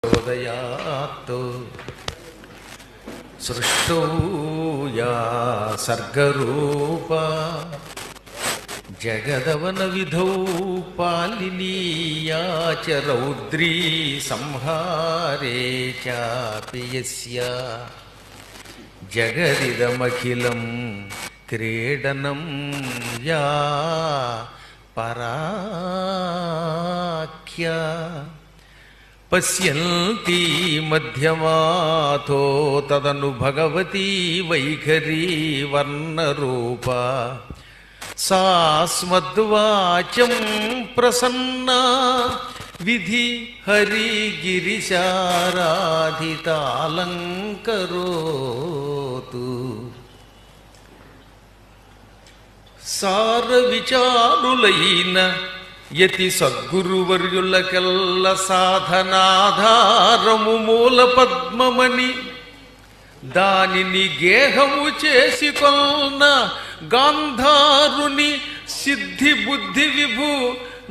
ఉదయాత్ సృష్టౌ yeah సర్గరూపా జగదవన విధౌ పాలినీయా చ రౌద్రీ సంహారే చాపి యస్యా జగదిదమఖిలం క్రీడనం yeah పరాఖ్యా పశ్యంతి మధ్యమాథో తదను భగవతీ వైఖరీ వర్ణరూపా సాస్మద్వాచం ప్రసన్నా విధి హరిగిరిశారాధితాలంకరోతు సార విచారులైన యతి సద్గురువర్యులకెల్ల సాధనాధారము మూల పద్మమని దానిని గేహము చేసి కొన్న గాంధారుని సిద్ధి బుద్ధి విభు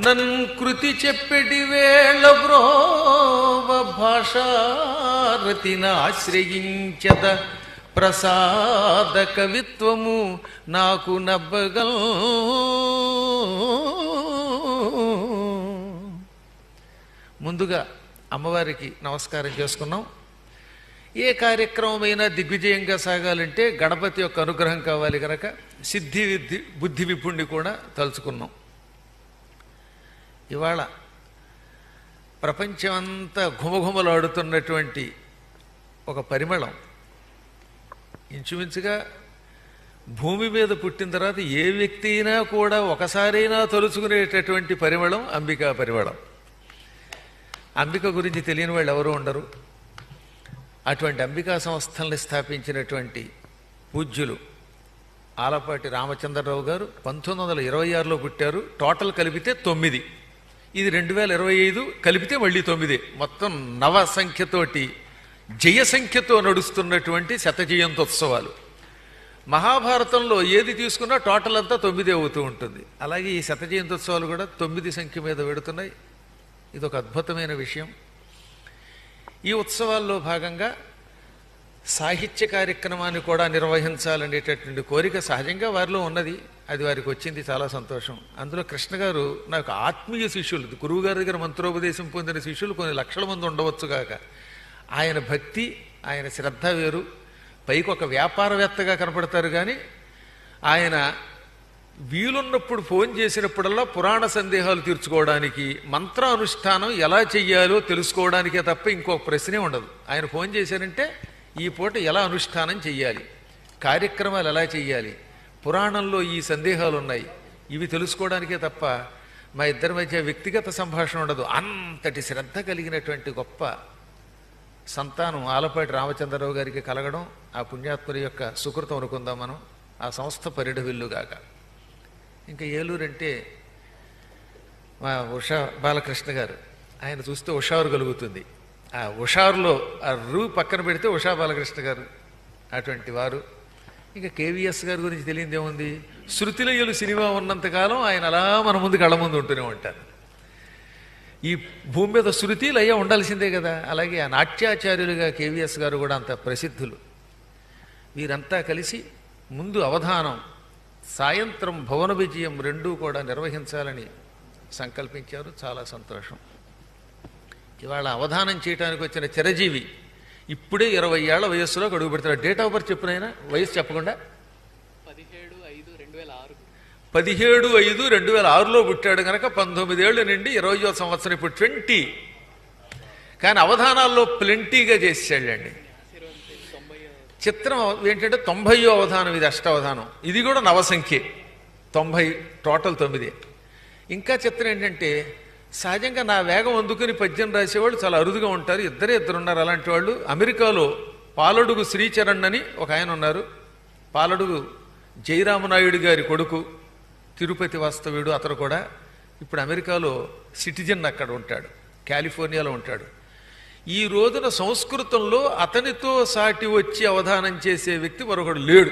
నన్ కృతి చెప్పెడి వేళ బ్రోవ భాషారతిన ఆశ్రయించద ప్రసాద కవిత్వము నాకు నబ్బగల్. ముందుగా అమ్మవారికి నమస్కారం చేసుకున్నాం. ఏ కార్యక్రమమైనా దిగ్విజయంగా సాగాలంటే గణపతి యొక్క అనుగ్రహం కావాలి కనుక సిద్ధి బుద్ధి విపుణ్ణి కూడా తలుచుకున్నాం. ఇవాళ ప్రపంచమంతా ఘుమఘుమలాడుతున్నటువంటి ఒక పరిమళం, ఇంచుమించుగా భూమి మీద పుట్టిన తర్వాత ఏ వ్యక్తి అయినా కూడా ఒకసారైనా తలుచుకునేటటువంటి పరిమళం అంబికా పరిమళం. అంబిక గురించి తెలియని వాళ్ళు ఎవరూ ఉండరు. అటువంటి అంబికా సంస్థల్ని స్థాపించినటువంటి పూజ్యులు ఆలపాటి రామచంద్రరావు గారు 1926లో పుట్టారు. టోటల్ కలిపితే 9. ఇది 2025 కలిపితే మళ్ళీ 9. మొత్తం నవ సంఖ్యతోటి జయ సంఖ్యతో నడుస్తున్నటువంటి శత జయంతోత్సవాలు. మహాభారతంలో ఏది తీసుకున్నా టోటల్ అంతా 9 అవుతూ ఉంటుంది. అలాగే ఈ శత జయంతోత్సవాలు కూడా 9 సంఖ్య మీద పెడుతున్నాయి. ఇది ఒక అద్భుతమైన విషయం. ఈ ఉత్సవాల్లో భాగంగా సాహిత్య కార్యక్రమాన్ని కూడా నిర్వహించాలనేటటువంటి కోరిక సహజంగా వారిలో ఉన్నది. అది వారికి వచ్చింది, చాలా సంతోషం. అందులో కృష్ణ గారు నాకు ఆత్మీయ శిష్యులు, గురువు గారి దగ్గర మంత్రోపదేశం పొందిన శిష్యులు కొన్ని లక్షల మంది ఉండవచ్చుగాక. ఆయన భక్తి, ఆయన శ్రద్ధ వేరు. పైకి ఒక వ్యాపారవేత్తగా కనపడతారు కానీ ఆయన వీలున్నప్పుడు ఫోన్ చేసినప్పుడల్లా పురాణ సందేహాలు తీర్చుకోవడానికి, మంత్రానుష్ఠానం ఎలా చెయ్యాలో తెలుసుకోవడానికే తప్ప ఇంకొక ప్రశ్నే ఉండదు. ఆయన ఫోన్ చేశారంటే ఈ పూట ఎలా అనుష్ఠానం చెయ్యాలి, కార్యక్రమాలు ఎలా చెయ్యాలి, పురాణంలో ఈ సందేహాలు ఉన్నాయి, ఇవి తెలుసుకోవడానికే తప్ప మా ఇద్దరి మధ్య వ్యక్తిగత సంభాషణ ఉండదు. అంతటి శ్రద్ధ కలిగినటువంటి గొప్ప సంతానం ఆలపాటి రామచంద్రరావు గారికి కలగడం ఆ పుణ్యాత్ముడి యొక్క సుకృతం అనుకుందాం మనం. ఆ సంస్థ పరిఢవిల్లుగాక. ఇంకా ఏలూరు అంటే మా ఉషా బాలకృష్ణ గారు, ఆయన చూస్తే ఉషారు కలుగుతుంది. ఆ ఉషారులో ఆ పక్కన పెడితే ఉషా బాలకృష్ణ గారు అటువంటి వారు. ఇంకా కేవీఎస్ గారి గురించి తెలియదు ఏముంది, శృతిలయ్యలు సినిమా ఉన్నంతకాలం ఆయన అలా మన ముందు కళ్ళ ముందు ఉంటూనే ఉంటారు. ఈ భూమి మీద శృతి లయ్య ఉండాల్సిందే కదా. అలాగే ఆ నాట్యాచార్యులుగా కేవీఎస్ గారు కూడా అంత ప్రసిద్ధులు. వీరంతా కలిసి ముందు అవధానం, సాయంత్రం భవన విజయం రెండూ కూడా నిర్వహించాలని సంకల్పించారు. చాలా సంతోషం. ఇవాళ అవధానం చేయడానికి వచ్చిన చిరజీవి ఇప్పుడే 20 ఏళ్ల వయస్సులో అడుగు పెడతాడు. డేట్ ఆఫ్ బర్త్ చెప్పినైనా వయసు చెప్పకుండా 17/5/2006లో పుట్టాడు కనుక 19 ఏళ్ళు నుండి 20వ సంవత్సరం ఇప్పుడు 20. కానీ అవధానాల్లో ప్లెంటీగా చేసేళ్ళండి. చిత్రం ఏంటంటే 90వ అవధానం, ఇది అష్టావధానం, ఇది కూడా నవసంఖ్యే. 90 టోటల్ 9. ఇంకా చిత్రం ఏంటంటే సహజంగా నా వేగం అందుకుని పద్యం రాసేవాళ్ళు చాలా అరుదుగా ఉంటారు. ఇద్దరు ఉన్నారు అలాంటి వాళ్ళు. అమెరికాలో పాలడుగు శ్రీచరణ్ అని ఒక ఆయన ఉన్నారు. పాలడుగు జయరామనాయుడు గారి కొడుకు, తిరుపతి వాస్తవ్యుడు. అతను కూడా ఇప్పుడు అమెరికాలో సిటిజన్, అక్కడ ఉంటాడు, కాలిఫోర్నియాలో ఉంటాడు. ఈ రోజున సంస్కృతంలో అతనితో సాటి వచ్చి అవధానం చేసే వ్యక్తి మరొకడు లేడు.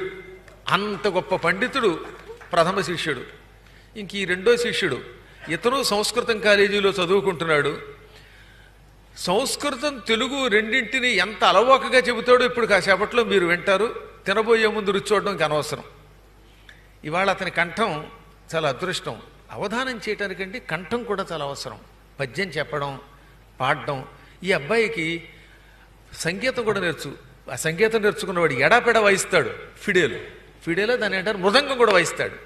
అంత గొప్ప పండితుడు ప్రథమ శిష్యుడు. ఇంక ఈ రెండో శిష్యుడు ఇతను సంస్కృతం కాలేజీలో చదువుకుంటున్నాడు. సంస్కృతం తెలుగు రెండింటిని ఎంత అలవోకగా చెబుతాడో ఇప్పుడు కాసేపట్లో మీరు వింటారు. తినబోయే ముందు రుచి చూడడం అనవసరం. ఇవాళ అతని కంఠం చాలా అదృష్టం. అవధానం చేయటానికంటే కంఠం కూడా చాలా అవసరం. పద్యం చెప్పడం, పాడడం. ఈ అబ్బాయికి సంగీతం కూడా ఆ సంగీతం నేర్చుకున్నవాడు ఎడాపెడా వాయిస్తాడు. ఫిడేలో దాన్ని అంటారు, మృదంగం కూడా వాయిస్తాడు.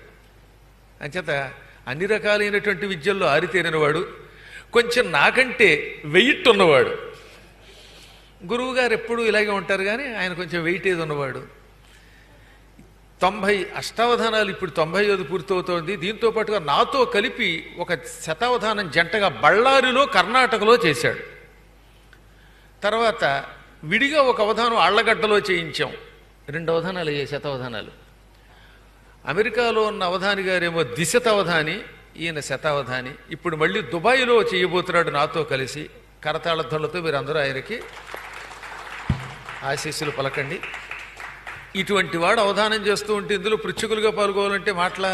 అంచేత అన్ని రకాలైనటువంటి విద్యల్లో ఆరితేరినవాడు. కొంచెం నాకంటే వెయిట్ ఉన్నవాడు. గురువు గారు ఎప్పుడూ ఇలాగే ఉంటారు, కానీ ఆయన కొంచెం వెయిట్ ఏది ఉన్నవాడు. 90 అష్టావధానాలు ఇప్పుడు 95 పూర్తవుతోంది. దీంతో పాటుగా నాతో కలిపి ఒక శతావధానం జంటగా బళ్ళారిలో, కర్ణాటకలో చేశాడు. తర్వాత విడిగా ఒక అవధానం ఆళ్లగడ్డలో చేయించాం. 2 అవధానాలు అయ్యాయి, శతావధానాలు. అమెరికాలో ఉన్న అవధాని గారేమో దిశతావధాని, ఈయన శతావధాని. ఇప్పుడు మళ్ళీ దుబాయ్లో చేయబోతున్నాడు నాతో కలిసి. కరతాళధ్వనులతో మీరు అందరూ ఆయనకి ఆశీస్సులు పలకండి. ఇటువంటి వాడు అవధానం చేస్తూ ఉంటే ఇందులో పృచ్ఛకులుగా పాల్గొవాలంటే మాటలా.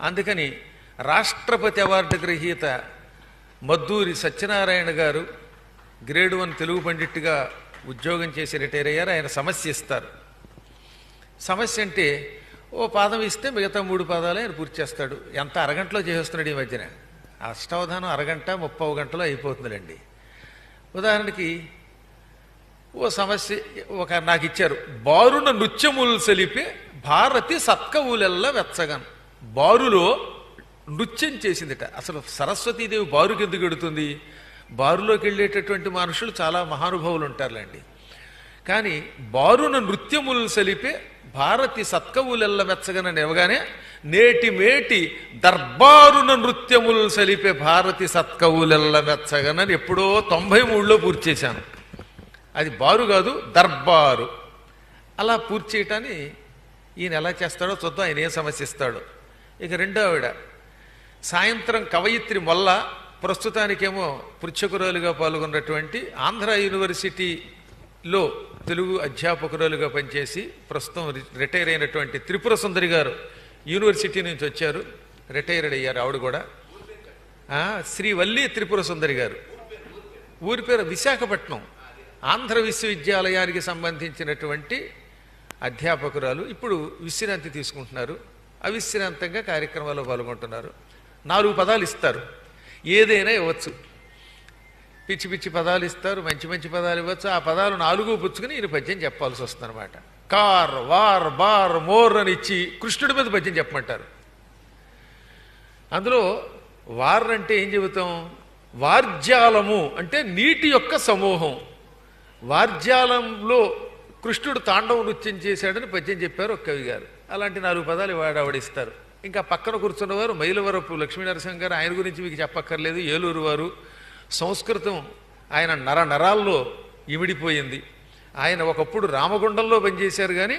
అందుకని రాష్ట్రపతి అవార్డు గ్రహీత మద్దూరి సత్యనారాయణ గారు గ్రేడ్ 1 తెలుగు పండిట్గా ఉద్యోగం చేసి రిటైర్ అయ్యారు. ఆయన సమస్య ఇస్తారు. సమస్య అంటే ఓ పాదం ఇస్తే మిగతా 3 పాదాలు ఆయన పూర్తి చేస్తాడు. ఎంత అరగంటలో చేసేస్తున్నాడు ఈ మధ్యన. అష్టావధానం అరగంట 30 గంటలో అయిపోతుందిలేండి. ఉదాహరణకి ఓ సమస్య నాకు ఇచ్చారు. బారున నృత్యములు సలిపే భారతి సత్కవులెల్ల వెచ్చగన్. బారులో నృత్యం చేసిందిట. అసలు సరస్వతీదేవి బారుకి ఎందుకు ఎడుతుంది? బారులోకి వెళ్ళేటటువంటి మనుషులు చాలా మహానుభావులు ఉంటారులేండి. కానీ బారున నృత్యములు సలిపే భారతి సత్కవులెల్ల మెచ్చగనని ఇవ్వగానే నేటి మేటి దర్బారున నృత్యములు సలిపే భారతి సత్కవులెల్ల మెచ్చగనని ఎప్పుడో 93లో పూర్తి చేశాను. అది బారు కాదు, దర్బారు. అలా పూర్తి చేయటాన్ని ఈయన ఎలా చేస్తాడో చూద్దాం. ఆయన ఏం సమస్య ఇస్తాడో. ఇక రెండో ఆవిడ సాయంత్రం కవయిత్రి మొల్ల, ప్రస్తుతానికేమో పృచ్ఛకురాలుగా పాల్గొన్నటువంటి ఆంధ్ర యూనివర్సిటీలో తెలుగు అధ్యాపకురాలుగా పనిచేసి ప్రస్తుతం రిటైర్ అయినటువంటి త్రిపుర సుందరి గారు యూనివర్సిటీ నుంచి వచ్చారు, రిటైర్డ్ అయ్యారు. ఆవిడ కూడా శ్రీవల్లి త్రిపుర సుందరి గారు. ఊరి పేరు విశాఖపట్నం. ఆంధ్ర విశ్వవిద్యాలయానికి సంబంధించినటువంటి అధ్యాపకురాలు. ఇప్పుడు విశ్రాంతి తీసుకుంటున్నారు. అవిశ్రాంతంగా కార్యక్రమాల్లో పాల్గొంటున్నారు. 4 పదాలు ఇస్తారు. ఏదైనా ఇవ్వచ్చు. పిచ్చి పిచ్చి పదాలు ఇస్తారు, మంచి మంచి పదాలు ఇవ్వచ్చు. ఆ పదాలు 4 పుచ్చుకుని ఈయన పద్యం చెప్పాల్సి వస్తుంది అనమాట. కార్, వార్, బార్, మోర్ అని ఇచ్చి కృష్ణుడి మీద పద్యం చెప్పమంటారు. అందులో వార్ అంటే ఏం చెబుతాం? వార్జాలము అంటే నీటి యొక్క సమూహం. వార్జాలంలో కృష్ణుడు తాండవ నృత్యం చేశాడని పద్యం చెప్పారు ఒక కవి గారు. అలాంటి 4 పదాలు ఆవిడిస్తారు. ఇంకా పక్కన కూర్చున్నవారు మైలవరపు లక్ష్మీనరసింహ గారు. ఆయన గురించి మీకు చెప్పక్కర్లేదు. ఏలూరు వారు. సంస్కృతం ఆయన నరాల్లో ఇమిడిపోయింది. ఆయన ఒకప్పుడు రామగుండంలో పనిచేశారు, కానీ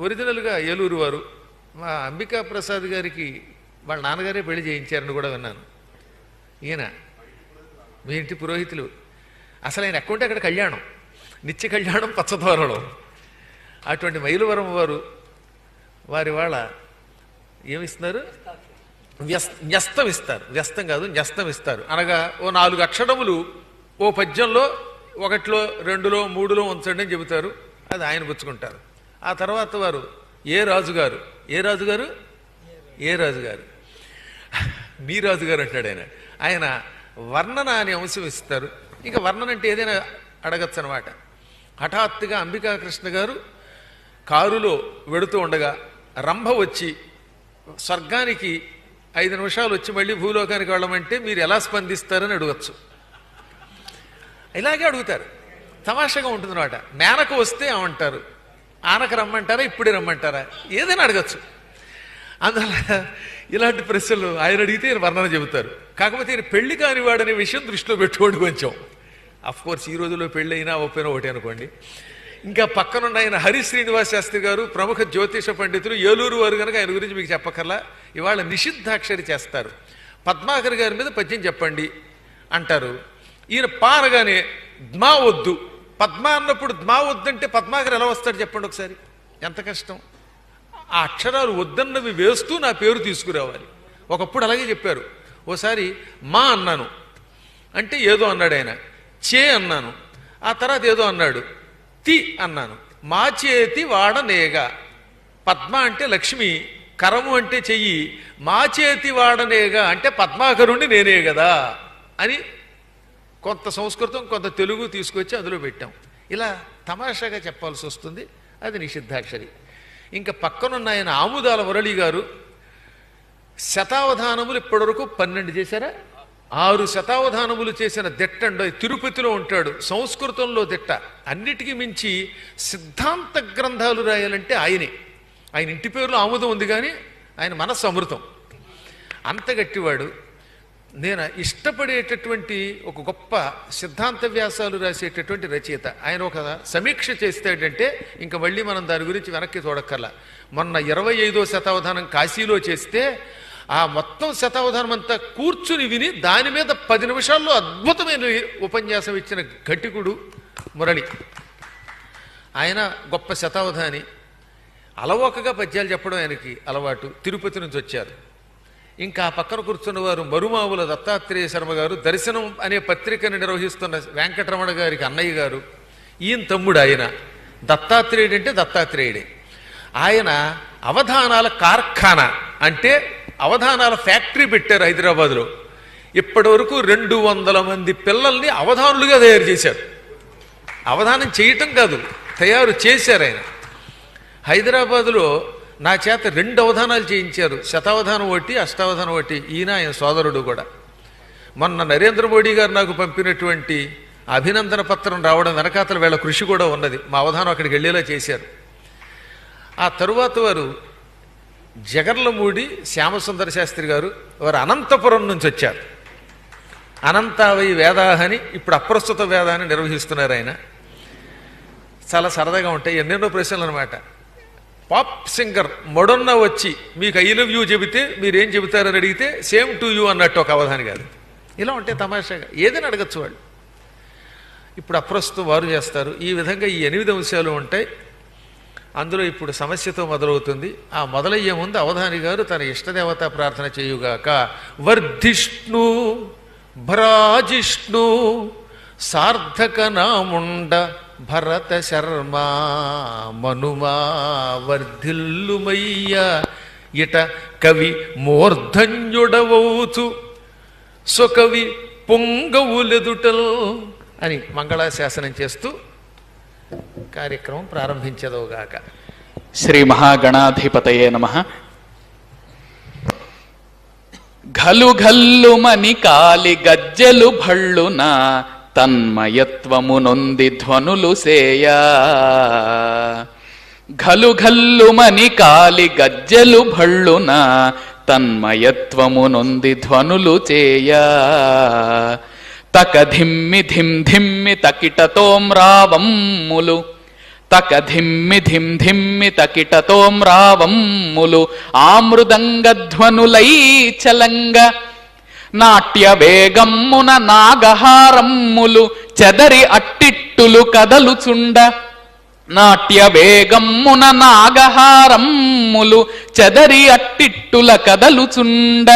ఒరిజినల్గా ఏలూరు వారు. మా అంబికా ప్రసాద్ గారికి వాళ్ళ నాన్నగారే పెళ్లి చేయించారని కూడా విన్నాను. ఈయన మీ ఇంటి పురోహితులు. అసలు ఆయన ఎక్కడుంటే అక్కడ కళ్యాణం, నిత్య కళ్యాణం, పచ్చతోరణం. అటువంటి మైలవరం వారు వారి వాళ్ళ ఏమిస్తున్నారు? న్యస్తం ఇస్తారు. వ్యస్తం కాదు, న్యస్తం ఇస్తారు. అనగా ఓ 4 అక్షరములు ఓ పద్యంలో 1లో 2లో 3లో ఉంచండి అని చెబుతారు. అది ఆయన పుచ్చుకుంటారు. ఆ తర్వాత వారు ఏ రాజుగారు మీ రాజుగారు అంటాడు ఆయన. ఆయన వర్ణన అనే అంశం ఇస్తారు. ఇంకా వర్ణన అంటే ఏదైనా అడగచ్చు అనమాట. హఠాత్తుగా అంబికాకృష్ణ గారు కారులో వెడుతూ ఉండగా రంభ వచ్చి స్వర్గానికి 5 నిమిషాలు వచ్చి మళ్ళీ భూలోకానికి వెళ్ళమంటే మీరు ఎలా స్పందిస్తారని అడగచ్చు. ఇలాగే అడుగుతారు. తమాషాగా ఉంటుంది అనమాట. మేనక వస్తే ఏమంటారు? ఆనక రమ్మంటారా, ఇప్పుడే రమ్మంటారా? ఏదైనా అడగచ్చు. అందువల్ల ఇలాంటి ప్రశ్నలు ఆయన అడిగితే ఈయన వర్ణన చెబుతారు. కాకపోతే ఈయన పెళ్లి కానివాడనే విషయం దృష్టిలో పెట్టుకోండి కొంచెం. అఫ్కోర్స్ ఈ రోజుల్లో పెళ్ళి అయినా ఒప్పినా ఒకటి అనుకోండి. ఇంకా పక్కనున్న ఆయన హరి శ్రీనివాస్ శాస్త్రి గారు, ప్రముఖ జ్యోతిష పండితులు, ఏలూరు వారు కనుక ఆయన గురించి మీకు చెప్పక్కర్లా. ఇవాళ నిషిద్ధాక్షరి చేస్తారు. పద్మాకర్ గారి మీద పద్యం చెప్పండి అంటారు. ఈయన పారగానే ద్మా వద్దు, పద్మా అన్నప్పుడు ద్మా వద్దంటే పద్మాకర్ ఎలా వస్తాడు చెప్పండి ఒకసారి. ఎంత కష్టం. ఆ అక్షరాలు వద్దన్నవి వేస్తూ నా పేరు తీసుకురావాలి. ఒకప్పుడు అలాగే చెప్పారు. ఓసారి మా అన్నాను అంటే ఏదో అన్నాడు ఆయన. చే అన్నాను. ఆ తర్వాత ఏదో అన్నాడు, తి అన్నాను. మా చేతి వాడనేగా. పద్మ అంటే లక్ష్మి, కరము అంటే చెయ్యి, మా చేతి వాడనేగా అంటే పద్మాకరుణ్ణి నేనే కదా అని కొంత సంస్కృతం కొంత తెలుగు తీసుకొచ్చి అందులో పెట్టాం. ఇలా తమాషాగా చెప్పాల్సి వస్తుంది. అది నిషిద్ధాక్షరి. ఇంకా పక్కనున్న ఆయన ఆముదాల మురళి గారు శతావధానములు ఇప్పటివరకు 12 చేశారా? 6 శతావధానములు చేసిన దిట్టండో. తిరుపతిలో ఉంటాడు, సంస్కృతంలో దిట్ట. అన్నిటికీ మించి సిద్ధాంత గ్రంథాలు రాయాలంటే ఆయనే. ఆయన ఇంటి పేరులో ఆముదం ఉంది, కానీ ఆయన మనస్సు అమృతం. అంత గట్టివాడు. నేను ఇష్టపడేటటువంటి ఒక గొప్ప సిద్ధాంత వ్యాసాలు రాసేటటువంటి రచయిత. ఆయన ఒక సమీక్ష చేస్తాడంటే ఇంకా మళ్ళీ మనం దాని గురించి వెనక్కి చూడక్కర్లా. మొన్న 25వ శతావధానం కాశీలో చేస్తే ఆ మొత్తం శతావధానం అంతా కూర్చుని విని దాని మీద 10 నిమిషాల్లో అద్భుతమైన ఉపన్యాసం ఇచ్చిన ఘటికుడు మురళి. ఆయన గొప్ప శతావధాని. అలవోకగా పద్యాలు చెప్పడం ఆయనకి అలవాటు. తిరుపతి నుంచి వచ్చారు. ఇంకా ఆ పక్కన కూర్చున్న వారు మరుమావుల దత్తాత్రేయ శర్మ గారు, దర్శనం అనే పత్రికను నిర్వహిస్తున్న వెంకటరమణ గారికి అన్నయ్య గారు. ఈయన తమ్ముడు. ఆయన దత్తాత్రేయుడు అంటే దత్తాత్రేయుడే. ఆయన అవధానాల కార్ఖానా అంటే అవధానాల ఫ్యాక్టరీ పెట్టారు హైదరాబాద్లో. ఇప్పటి వరకు 200 మంది పిల్లల్ని అవధానులుగా తయారు చేశారు. అవధానం చేయటం కాదు, తయారు చేశారు ఆయన. హైదరాబాదులో నా చేత 2 అవధానాలు చేయించారు. శతావధానం ఒకటి, అష్టావధానం ఒకటి. ఈయన ఆయన సోదరుడు కూడా. మొన్న నరేంద్ర మోడీ గారు నాకు పంపినటువంటి అభినందన పత్రం రావడం వెనకాతల వీళ్ళ కృషి కూడా ఉన్నది. మా అవధానం అక్కడికి వెళ్ళేలా చేశారు. ఆ తరువాత వారు జగర్లమూడి శ్యామసుందర శాస్త్రి గారు, వారు అనంతపురం నుంచి వచ్చారు. అనంతావై వేదాహని, ఇప్పుడు అప్రస్తుత వేదాన్ని నిర్వహిస్తున్నారు ఆయన. చాలా సరదాగా ఉంటాయి, ఎన్నెన్నో ప్రశ్నలు అనమాట. పాప్ సింగర్ మొడొన్న వచ్చి మీకు ఐ లవ్ యూ చెబితే మీరేం చెబుతారని అడిగితే సేమ్ టు యూ అన్నట్టు ఒక అవధాని కాదు. ఇలా ఉంటే తమాషాగా ఏదైనా అడగచ్చు వాళ్ళు. ఇప్పుడు అప్రస్తుతం వారు చేస్తారు. ఈ విధంగా ఈ 8 అంశాలు ఉంటాయి. అందులో ఇప్పుడు సమస్యతో మొదలవుతుంది. ఆ మొదలయ్యే ముందు అవధాని గారు తన ఇష్టదేవత ప్రార్థన చేయుగాక. వర్ధిష్ణు భ్రాజిష్ణు సార్థక నాముండ భరత శర్మ మనుమా వర్ధిల్లుమయ్య ఇట కవి మూర్ధన్యుడవౌచు సుకవి పొంగవులెదుటల్ అని మంగళాశాసనం చేస్తూ కార్యక్రమం ప్రారంభించదోగాక. శ్రీ మహాగణాధిపతయే నమః. ఘలు ఘల్లుమని కాలి గజ్జెలు భళ్ళున తన్మయత్వము నొంది ధ్వనులు సేయా. ఘలు ఘల్లుమని కాలి గజ్జెలు భళ్ళున తన్మయత్వము నొంది ధ్వనులు చేయా. తక ధిమ్మి ధిమ్ ధిమ్మి తకిటతోమ్రావమ్ములు, తక ధిమ్మి ధిమ్ ధిమ్మి తకిటతోమ్రావమ్ములు ఆమృదంగధ్వనులై చలంగ. నాట్య వేగమ్మున నాగహారమ్ములు చెదరి అట్టిట్టులు కదలుచుండ. నాట్య వేగమ్మున నాగహారమ్ములు చెదరి అట్టిట్టుల కదలుచుండ.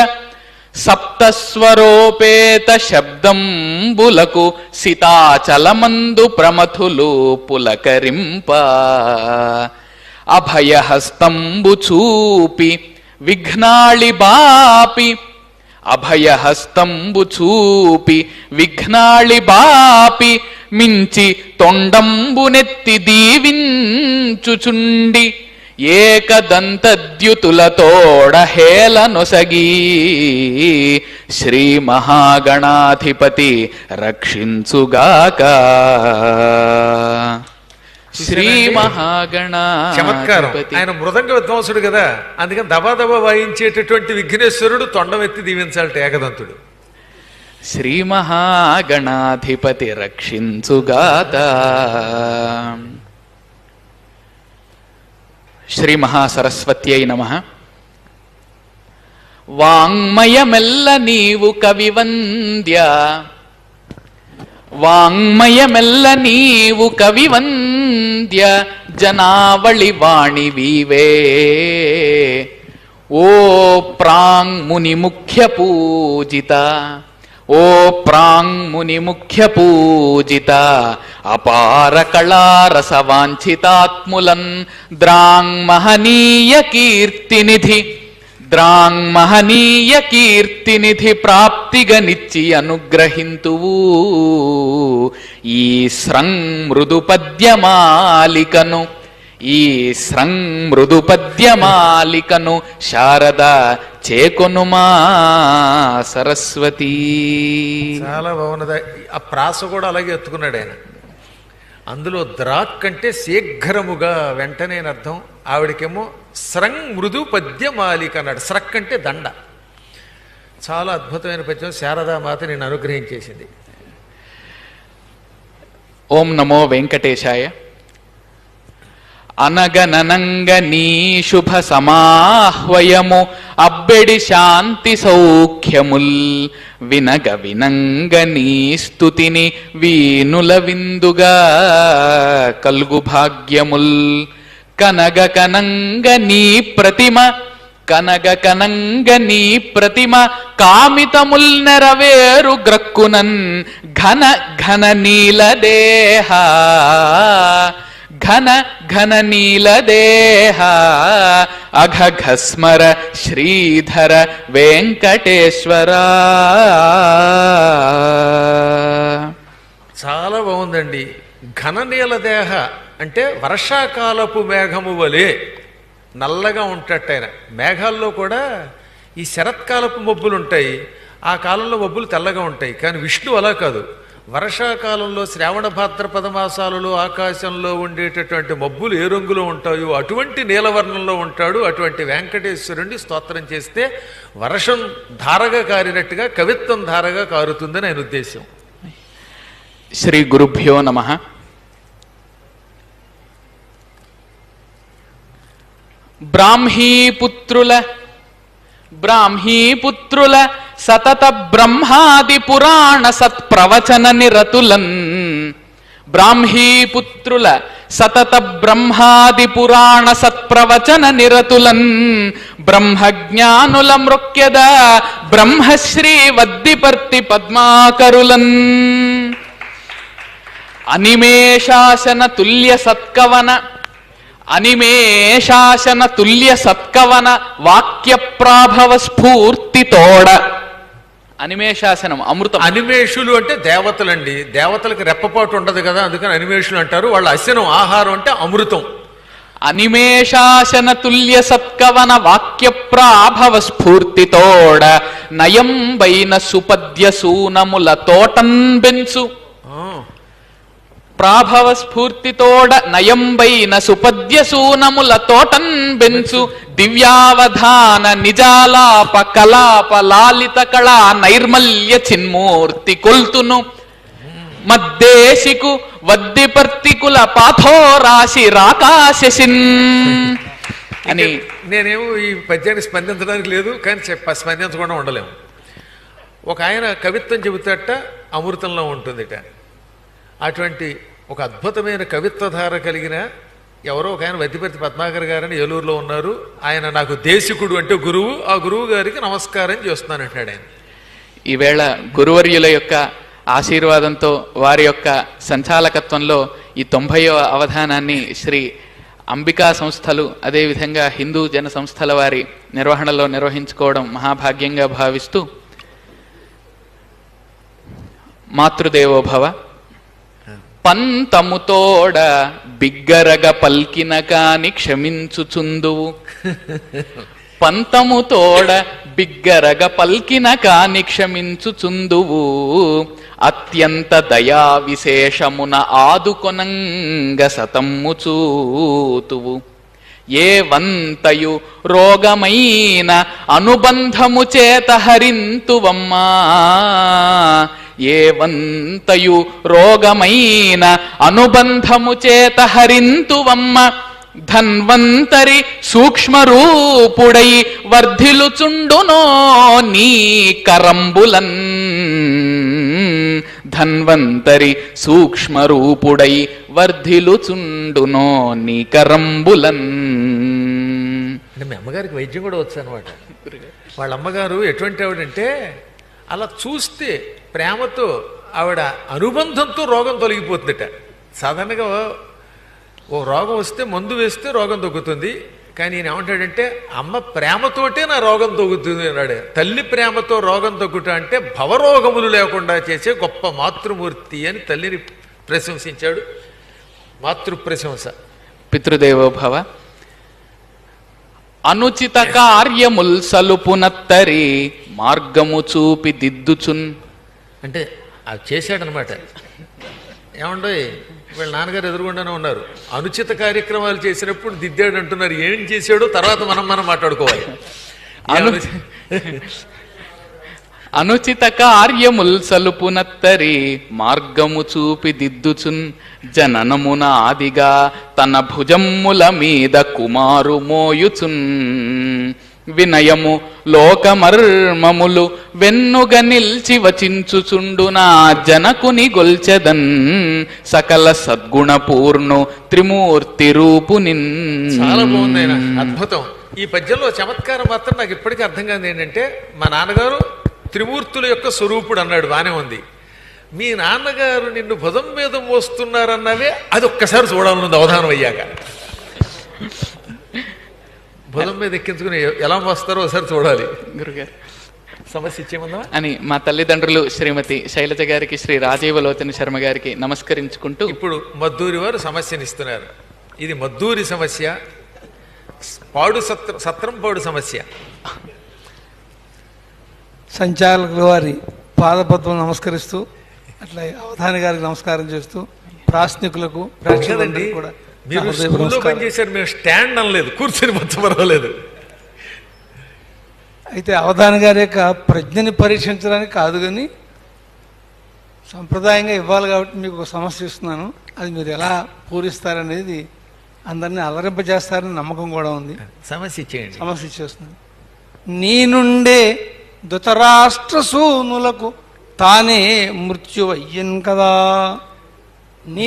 సప్తస్వరోపేత శబ్దంబులకు సితాచలమందు ప్రమథులు పులకరింప. అభయహస్తంబు చూపి విఘ్నాళి బాపి, అభయహస్తంబు చూపి విఘ్నాళి బాపి మించి తొండంబునెత్తి దీవించుచుండి. ఏకదంతద్యుతులతోడ హేళ నొసగి శ్రీ మహాగణాధిపతి రక్షించుగాక. శ్రీ చమత్కారం. ఆయన మృదంగ విద్వాంసుడు కదా, అందుకని దబాదబా వాయించేటటువంటి విఘ్నేశ్వరుడు తొండమెత్తి దీవించాలట ఏకదంతుడు. శ్రీ మహాగణాధిపతి రక్షించుగాక. శ్రీ మహాసరస్వత్యై నమః. వాంగ్మయమెల్ల నీవు కవివంద్య, వాంగ్మయమెల్ల నీవు కవివంద్య జనావళి వాణి వీవే. ఓ ప్రాంగ్ ముని ముఖ్య పూజిత, ఓ ప్రాంగ్ముని ముఖ్య పూజిత అపార కళారసవాంఛితాత్ములన్ ద్రాంగ్మహనీయ కీర్తినిధి ప్రాప్తిగనిచ్చి అనుగ్రహింతువు ఈ మృదు పద్యమాలికను శారద చేకొనుమా సరస్వతీ. చాలా బాగున్నది. ఆ ప్రాస కూడా అలాగే ఎత్తుకున్నాడు ఆయన. అందులో ద్రాక్ అంటే శీఘ్రముగా, వెంటనే అని అర్థం. ఆవిడకేమో స్రంగ్ మృదు పద్యమాలిక అన్నాడు. స్రక్ అంటే దండ. చాలా అద్భుతమైన పద్యం. శారదామాత నేను అనుగ్రహించేసింది. ఓం నమో వెంకటేశాయ. అనగననంగ నీ శుభ సమాహ్వయము అబ్బెడి శాంతి సౌఖ్యముల్ వినంగ నీ స్తుతిని వీనుల విందుగా కల్గు భాగ్యముల్ కనగ నీ ప్రతిమ కామితముల్ నెరవేరు గ్రక్కునన్ ఘన నీలదేహ అఘఘస్మర శ్రీధర వెంకటేశ్వర. చాలా బాగుందండి. ఘన నీలదేహ అంటే వర్షాకాలపు మేఘము వలె నల్లగా ఉంటాడు ఆయన. మేఘాల్లో కూడా ఈ శరత్కాలపు మబ్బులు ఉంటాయి, ఆ కాలంలో మబ్బులు తెల్లగా ఉంటాయి. కానీ విష్ణు అలా కాదు. వర్షాకాలంలో శ్రావణ భాద్రపద మాసాలలో ఆకాశంలో ఉండేటటువంటి మబ్బులు ఏ రంగులో ఉంటాయో అటువంటి నీలవర్ణంలో ఉంటాడు. అటువంటి వెంకటేశ్వరుణ్ణి స్తోత్రం చేస్తే వర్షం ధారగా కారినట్టుగా కవిత్వం ధారగా కారుతుందని ఆయన ఉద్దేశం. శ్రీ గురుభ్యో నమః. బ్రాహ్మీపుత్రుల సతత బ్రహ్మాది పురాణ సత్ప్రవచన నిరతులన్ బ్రాహ్మీపుత్రుల సతత బ్రహ్మాది పురాణ సత్ప్రవచన నిరతులన్ బ్రహ్మజ్ఞానుల మృక్యద బ్రహ్మశ్రీ వద్దిపర్తి పద్మాకరులన్ అనిమేషాసన తుల్య సత్కవన వాక్య ప్రాభవ స్ఫూర్తితోడ. అనిమేషాసనం అమృతం. అనిమేషులు అంటే దేవతలండి. దేవతలకు రెప్పపాటు ఉండదు కదా, అందుకని అనిమేషులు అంటారు. వాళ్ళ అశనం ఆహారం అంటే అమృతం. అనిమేషాసన తుల్య సత్కవన వాక్య ప్రాభవ స్ఫూర్తితోడ నయంబైన సుపద్య సూనముల తోటన్ బెంచు. ప్రాభవ స్ఫూర్తితోడ నయంబైన సుపద్య సూనముల తోటన్ బెంచు దివ్యావధాన నిజాలాప కలాప లాలిత కళా నైర్మల్య చిన్మూర్తి కొల్తును మద్దేశికు వద్దిపర్తికుల పాథోరాశి రాకాశిన్ అని. నేనేమో ఈ పద్యాన్ని స్పందించడానికి లేదు, కానీ స్పందించకుండా ఉండలేము. ఒక ఆయన కవిత్వం చెబుతాట, అమృతంలో ఉంటుందిట. అటువంటి ఒక అద్భుతమైన కవిత్వధార కలిగిన ఎవరో ఒక ఆయన వద్దిపర్తి పద్మాకర్ గారని ఏలూరులో ఉన్నారు. ఆయన నాకు దేశికుడు అంటే గురువు. ఆ గురువు గారికి నమస్కారం చేస్తున్నానంటాడు ఆయన. ఈవేళ గురువర్యుల యొక్క ఆశీర్వాదంతో వారి యొక్క సంచాలకత్వంలో ఈ 90వ అవధానాన్ని శ్రీ అంబికా సంస్థలు అదేవిధంగా హిందూ జన సంస్థల వారి నిర్వహణలో నిర్వహించుకోవడం మహాభాగ్యంగా భావిస్తూ మాతృదేవోభవ పంతముతోడ బిగ్గరగ పల్కిన కాని క్షమించుచుందువు. పంతముతోడ బిగ్గరగ పల్కిన కాని క్షమించుచుందువు అత్యంత దయా విశేషమున ఆదుకొనంగ సతమ్ము చూతువు. ఏ వంతయు రోగమైన అనుబంధము చేత హరింతువమ్మా. ఏ వంతయు రోగమైన అనుబంధము చేత హరింతువమ్మ. ధన్వంతరి సూక్ష్మరూపుడై వర్ధిలుచుండునో నీ కరంబులన్. ధన్వంతరి సూక్ష్మరూపుడై వర్ధిలుచుండునో నీ కరంబులన్. అంటే మీ అమ్మగారికి వైద్యం కూడా వచ్చు అనమాట. వాళ్ళ అమ్మగారు ఎటువంటి ఆవిడంటే అలా చూస్తే ప్రేమతో ఆవిడ అనుబంధంతో రోగం తొలగిపోతుందట. సాధారణంగా ఓ రోగం వస్తే మందు వేస్తే రోగం తగ్గుతుంది, కానీ ఈయన ఏమంటాడంటే అమ్మ ప్రేమతోటే నా రోగం తగ్గుతుంది అన్నాడు. తల్లి ప్రేమతో రోగం తగ్గుట అంటే భవరోగములు లేకుండా చేసే గొప్ప మాతృమూర్తి అని తల్లిని ప్రశంసించాడు. మాతృ ప్రశంస. పితృదేవోభవ. అనుచిత కార్యముల్ సలుపునత్తరి మార్గము చూపి దిద్దుచున్. అంటే అది చేశాడనమాట. ఏమండో వీళ్ళ నాన్నగారు ఎదురుగుండానే ఉన్నారు. అనుచిత కార్యక్రమాలు చేసినప్పుడు దిద్దాడు అంటున్నారు. ఏం చేశాడో తర్వాత మనం మాట్లాడుకోవాలి. అనుచిత కార్యముల్ సలుపునత్తరి మార్గము చూపి దిద్దుచున్ జననమున ఆదిగా తన భుజమ్ముల మీద కుమారు మోయుచున్ వినయము లోకమర్మములు వెన్నుగ నిల్చి వచించుచుండునా జనకుని గొల్చెదన్ సకల సద్గుణపూర్ణు త్రిమూర్తి రూపునిన్. చాలా బాగుంది ఆయన, అద్భుతం. ఈ పద్యంలో చమత్కారం మాత్రం నాకు ఇప్పటికీ అర్థం కాదు ఏంటంటే, మా నాన్నగారు త్రిమూర్తుల యొక్క స్వరూపుడు అన్నాడు, బానే ఉంది. మీ నాన్నగారు నిన్ను భుజం మీద మోస్తున్నారన్నవే అది ఒక్కసారి చూడాలనుంది అవధానం అయ్యాక. భుజం మీద ఎక్కించుకుని ఎలా మోస్తారో ఒకసారి చూడాలి. గురుగారు సమస్య ఇచ్చేమన్నా అని మా తల్లిదండ్రులు శ్రీమతి శైలజ గారికి, శ్రీ రాజీవలోచన శర్మ గారికి నమస్కరించుకుంటూ ఇప్పుడు మద్దూరి వారు సమస్యనిస్తున్నారు. ఇది మద్దూరి సమస్య, పాడు సత్రం పాడు సమస్య. సంచాలకుల వారి పాదపద్మం నమస్కరిస్తూ, అట్లా అవధాని గారికి నమస్కారం చేస్తూ, ప్రాశ్నికులకు ప్రేక్షకులందరికీ కూడా మీరు స్కూల్లో పనిచేశారు, మేము స్టాండ్ అనలేదు, కూర్చొని మొత్తం పర్వాలేదు. అయితే అవధాని గారి యొక్క ప్రజ్ఞని పరీక్షించడానికి కాదు, కానీ సంప్రదాయంగా ఇవ్వాలి కాబట్టి మీకు ఒక సమస్య ఇస్తున్నాను. అది మీరు ఎలా పూరిస్తారనేది అందరినీ అలరింపజేస్తారని నమ్మకం కూడా ఉంది. సమస్య ఇచ్చేయండి. సమస్య ఇచ్చేస్తున్నాను. నీ నుండే ధృతరాష్ట్ర సూనులకు తానే మృత్యువయ్యన్ కదా. నీ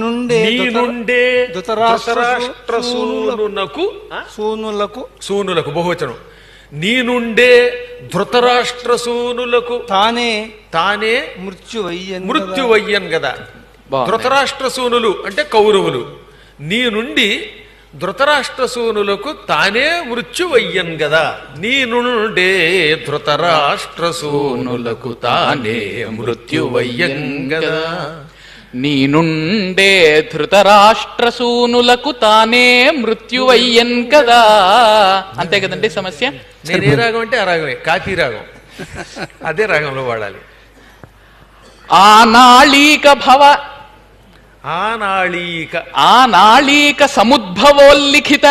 నుండే ధృతరాష్ట్ర సూనులకు బహువచనం. నీ నుండే ధృతరాష్ట్ర సూనులకు తానే మృత్యువయ్యన్ కదా. ధృతరాష్ట్ర సూనులు అంటే కౌరవులు. నీ నుండి ధృతరాష్ట్ర సూనులకు తానే మృత్యువయ్యన్ గదా. నీ నుండే ధృతరాష్ట్ర సూనులకు తానే మృత్యువయ్యన్ గదా. నీ నుండే ధృతరాష్ట్ర సూనులకు తానే మృత్యువయ్యన్ కదా. అంతే కదండి సమస్య. నేను ఏ రాగం అంటే ఆ రాగమే, కాపీ రాగం, అదే రాగంలో వాడాలి. ఆనాళీక భవ ఆనాళీక సముద్భవోల్లిఖిత.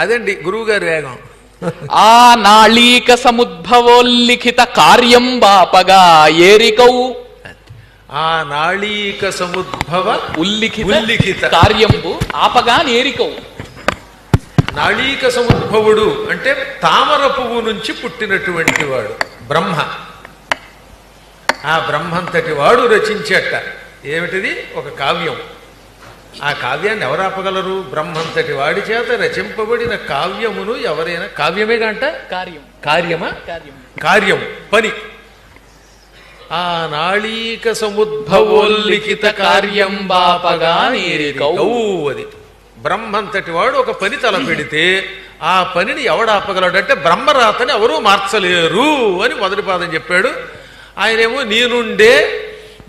అదండి గురువు గారి వేగం. ఆనాళీక సముద్భవోల్లిఖిత కార్యం బాపగా ఏరికౌ. ఆ నాళీక సముద్భవ ఉల్లిఖిత కార్యంబు ఆపగా ఏరికౌ. నాళీక సముద్భవుడు అంటే తామర పువ్వు నుంచి పుట్టినటువంటి వాడు బ్రహ్మ. ఆ బ్రహ్మంతటి వాడు రచించేట ఏమిటిది? ఒక కావ్యం. ఆ కావ్యాన్ని ఎవరు ఆపగలరు? బ్రహ్మంతటి వాడి చేత రచింపబడిన కావ్యమును ఎవరైనా, కావ్యమే కంట కార్యం పని. ఆ నాళీక సముద్భవోల్లిఖిత కార్యం బాపగా నేరికౌ. అది బ్రహ్మంతటి వాడు ఒక పని తలపెడితే ఆ పనిని ఎవడాపగలడంటే బ్రహ్మరాతని ఎవరూ మార్చలేరు అని మొదటి పాదం చెప్పాడు. ఆయనేమో నీ నుండే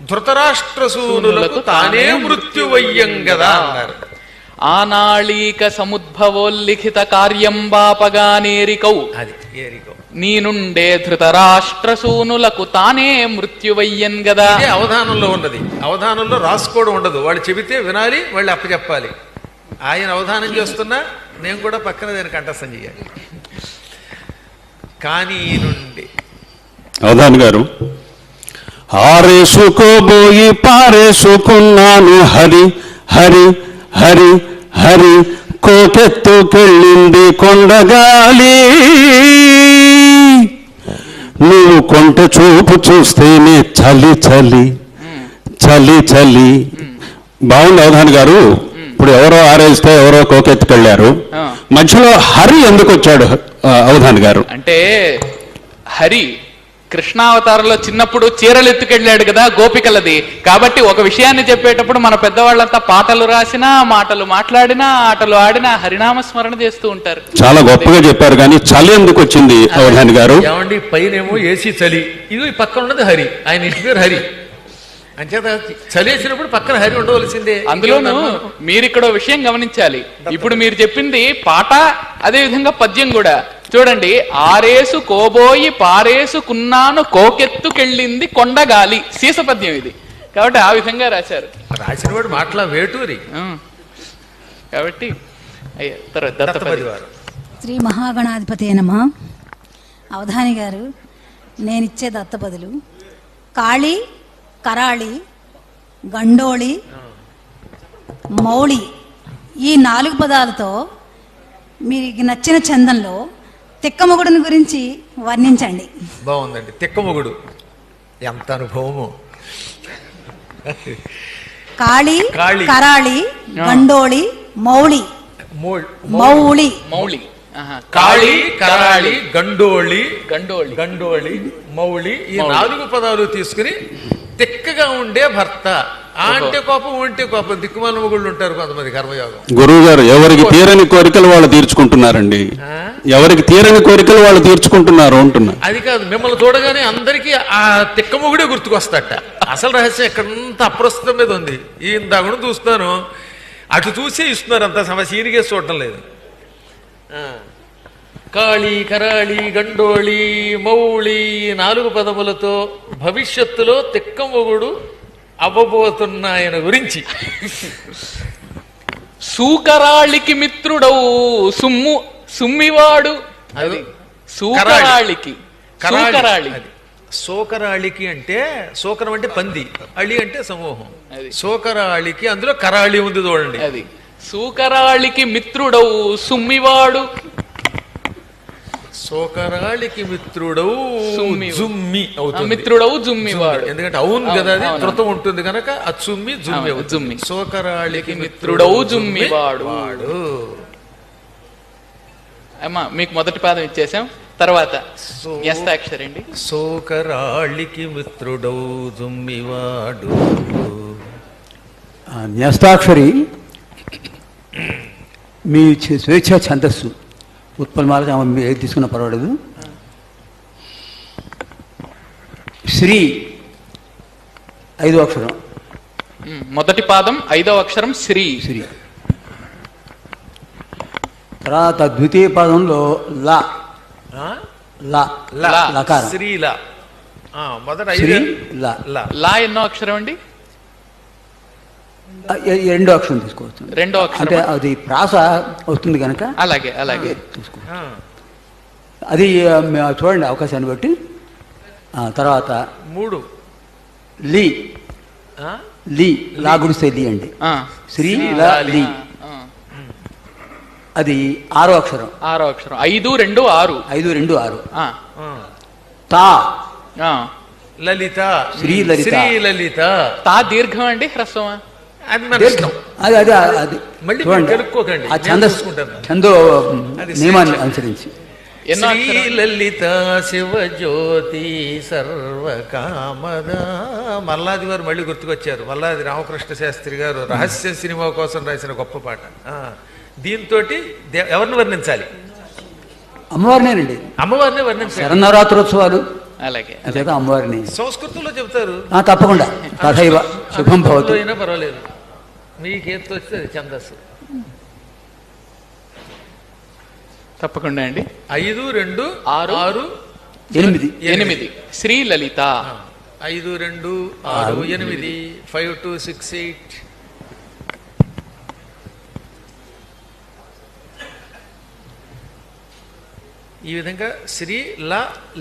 ధృతరాష్ట్ర సూనులకు తానే మృత్యువయ్యం గదా అన్నారు. ఆనాళీక సముద్భవోల్లిఖిత కార్యం బాపగా నేరికౌ. అది ఏరికౌ. నీ నుండే ధృతరాష్ట్ర సూనులకు తానే మృత్యువయ్యన్ గదా. ఇదే అవధానంలో ఉన్నది. అవధానంలో రాసుకోవడం ఉండదు. వాళ్ళు చెబితే వినాలి, వాళ్ళు అప్పచెప్పాలి. ఆయన అవధానం చేస్తున్నా నేను కూడా పక్కన దాన్ని కంఠస్థం చేయాలి. కానీ ఈ నుండి అవధాని గారు ఆరేసుకోబోయి పారేసుకున్నాను హరి హరి హరి హరి కోకెత్తుకెళ్ళింది కొండగాలి. నువ్వు కొంట చూపు చూస్తేనే చలి చలి చలి చలి. బాగుంది అవధాని గారు. ఇప్పుడు ఎవరో ఆరేస్తే ఎవరో కోకెత్తుకెళ్ళారు, మధ్యలో హరి ఎందుకు వచ్చాడు అవధాని గారు? అంటే హరి కృష్ణావతారంలో చిన్నప్పుడు చీరలు ఎత్తుకెళ్ళాడు కదా గోపికలది. కాబట్టి ఒక విషయాన్ని చెప్పేటప్పుడు మన పెద్దవాళ్ళంతా పాటలు రాసినా, మాటలు మాట్లాడినా, ఆటలు ఆడినా హరినామ స్మరణ చేస్తూ ఉంటారు. చాలా గొప్పగా చెప్పారు. కానీ చలి ఎందుకు వచ్చింది అవధాని గారు? ఏమండి, పైనేమో ఏసీ చలి, ఇది పక్కన ఉన్నది హరి, ఆయన ఇంటి పేరు హరి. అంచేత చలి వేసినప్పుడు పక్కన హరి ఉండవలసిందే. అందులోనూ మీరు ఇక్కడ విషయం గమనించాలి. ఇప్పుడు మీరు చెప్పింది పాట, అదే విధంగా పద్యం కూడా చూడండి. ఆరేసు కోబోయి పారేసు కున్నాను కోకెత్తుకెళ్ళింది కొండగాలి, సీస పద్యం ఇది. కాబట్టి ఆ విధంగా రాశారు. రాసినవాడు మాటలా వేటూరి. కాబట్టి తర్వాత దత్తపది వారు. శ్రీ మహాగణాధిపతి నమః. అవధాని గారు, నేనిచ్చే దత్తపదులు కాళీ, కరాళి, గండోళి, మౌళి, ఈ 4 పదాలతో మీకు నచ్చిన చందంలో తిక్కమొగుడుని గురించి వర్ణించండి. బాగుందండి. తిక్కమొగుడు ఎంత అనుభవము. కాళీ, కరాళి, గండోళి, మౌళి. మౌళి మౌళి కాళీ, కరాళి, గండోళి, గండోళి, గండోళి, మౌళి, ఈ 4 పదాలు తీసుకుని తిక్కగా ఉండే భర్త. అంటే కోపం, ఉంటే కోపం, దిక్కుమాల మొగుళ్ళు ఉంటారు కొంతమంది కర్మయోగం. గురువు గారు, ఎవరికి తీరని కోరికలు వాళ్ళు తీర్చుకుంటున్నారండి. ఎవరికి తీరని కోరికలు వాళ్ళు తీర్చుకుంటున్నారు అంటున్నా. అది కాదు, మిమ్మల్ని చూడగానే అందరికీ ఆ తిక్కమొగుడే గుర్తుకొస్తాట. అసలు రహస్యం ఎక్కడంత అప్రస్తుతం మీద ఉంది. ఇందాక చూస్తాను, అటు చూసే ఇస్తున్నారు అంత సమస్య, ఈయనకే చూడటం లేదు. కాళీ, కరాళి, గండోళి, మౌళి, 4 పదములతో భవిష్యత్తులో తిక్కమొగుడు అవ్వబోతున్నాయన గురించి. సూకరాళికి మిత్రుడవు సుమ్మివాడు. అది సూకరాళికి. సోకరాళికి అంటే సోకరం అంటే పంది, అళి అంటే సమూహం. సోకరాళికి అందులో కరాళి ఉంది చూడండి. అది సూకరాళికి మిత్రుడవు సుమ్మివాడు. సోకరాళికి మిత్రుడవు జుమ్మి అవుతుంది. మిత్రుడవు జుమ్మివాడు, ఎందుకంటే అవును కదా, అది కృతం ఉంటుంది కనుక అచ్చుమ్మి జుమ్మి జుమ్మి. సోకరాళికి మిత్రుడవు జుమ్మివాడు. అమ్మా మీకు మొదటి పాదం ఇచ్చేసాం. తర్వాత న్యస్తాక్షరి అండి. సోకరాళికి మిత్రుడవు జుమ్మివాడు. న్యస్తాక్షరి మీ స్వేచ్ఛ ఛందస్సు ఉత్పలమాల ఏది తీసుకున్నా పర్వాలేదు. శ్రీ 5వ అక్షరం. మొదటి పాదం 5వ అక్షరం శ్రీ. శ్రీ. తర్వాత ద్వితీయ పాదంలో లా. లకారం. శ్రీల. మొదట శ్రీ లా. లా ఎన్నో అక్షరం అండి? 2వ అక్షరం తీసుకోవచ్చు. 2వ అక్షరం అంటే అది ప్రాస వస్తుంది కనుక అలాగే అలాగే తీసుకో. అది చూడండి అవకాశాన్ని బట్టి. తర్వాత 3 లీ. లీ లా గుడిస్తే లీ అండి. శ్రీ లా లీ. అది 6వ అక్షరం. 6వ అక్షరం. 5, 2, 6. 5, 2, 6. తా. లలిత. శ్రీ లలిత. శ్రీ లలిత. తా దీర్ఘం అండి హ్రస్వమా? అది మన ఇష్టం. అది మళ్ళీ చూడండి కనుక్కోకండి, ఆ ఛందో నియమాన్ని అనుసరించి. శ్రీ లలిత శివజ్యోతి సర్వకామద. మల్లాది వారు మళ్ళీ గుర్తుకొచ్చారు. మల్లాది రామకృష్ణ శాస్త్రి గారు రహస్య సినిమా కోసం రాసిన గొప్ప పాట. దీంతో ఎవరిని వర్ణించాలి? అమ్మవారినేనండి. అమ్మవారినే వర్ణించాలి. శరన్నవరాత్రోత్సవాలు. అలాగే అంతేగా అమ్మవారిని సంస్కృతంలో చెప్తారు. తప్పకుండా. తథైవ శుభం భవతు. అయినా పర్వాలేదు, మీకేంతో వస్తే ఛందస్సు. తప్పకుండా అండి. 5, 2, 6, 8. శ్రీ లలిత. 5, 2, 6, 8. 5, 2, 6, 8. ఈ విధంగా శ్రీ ల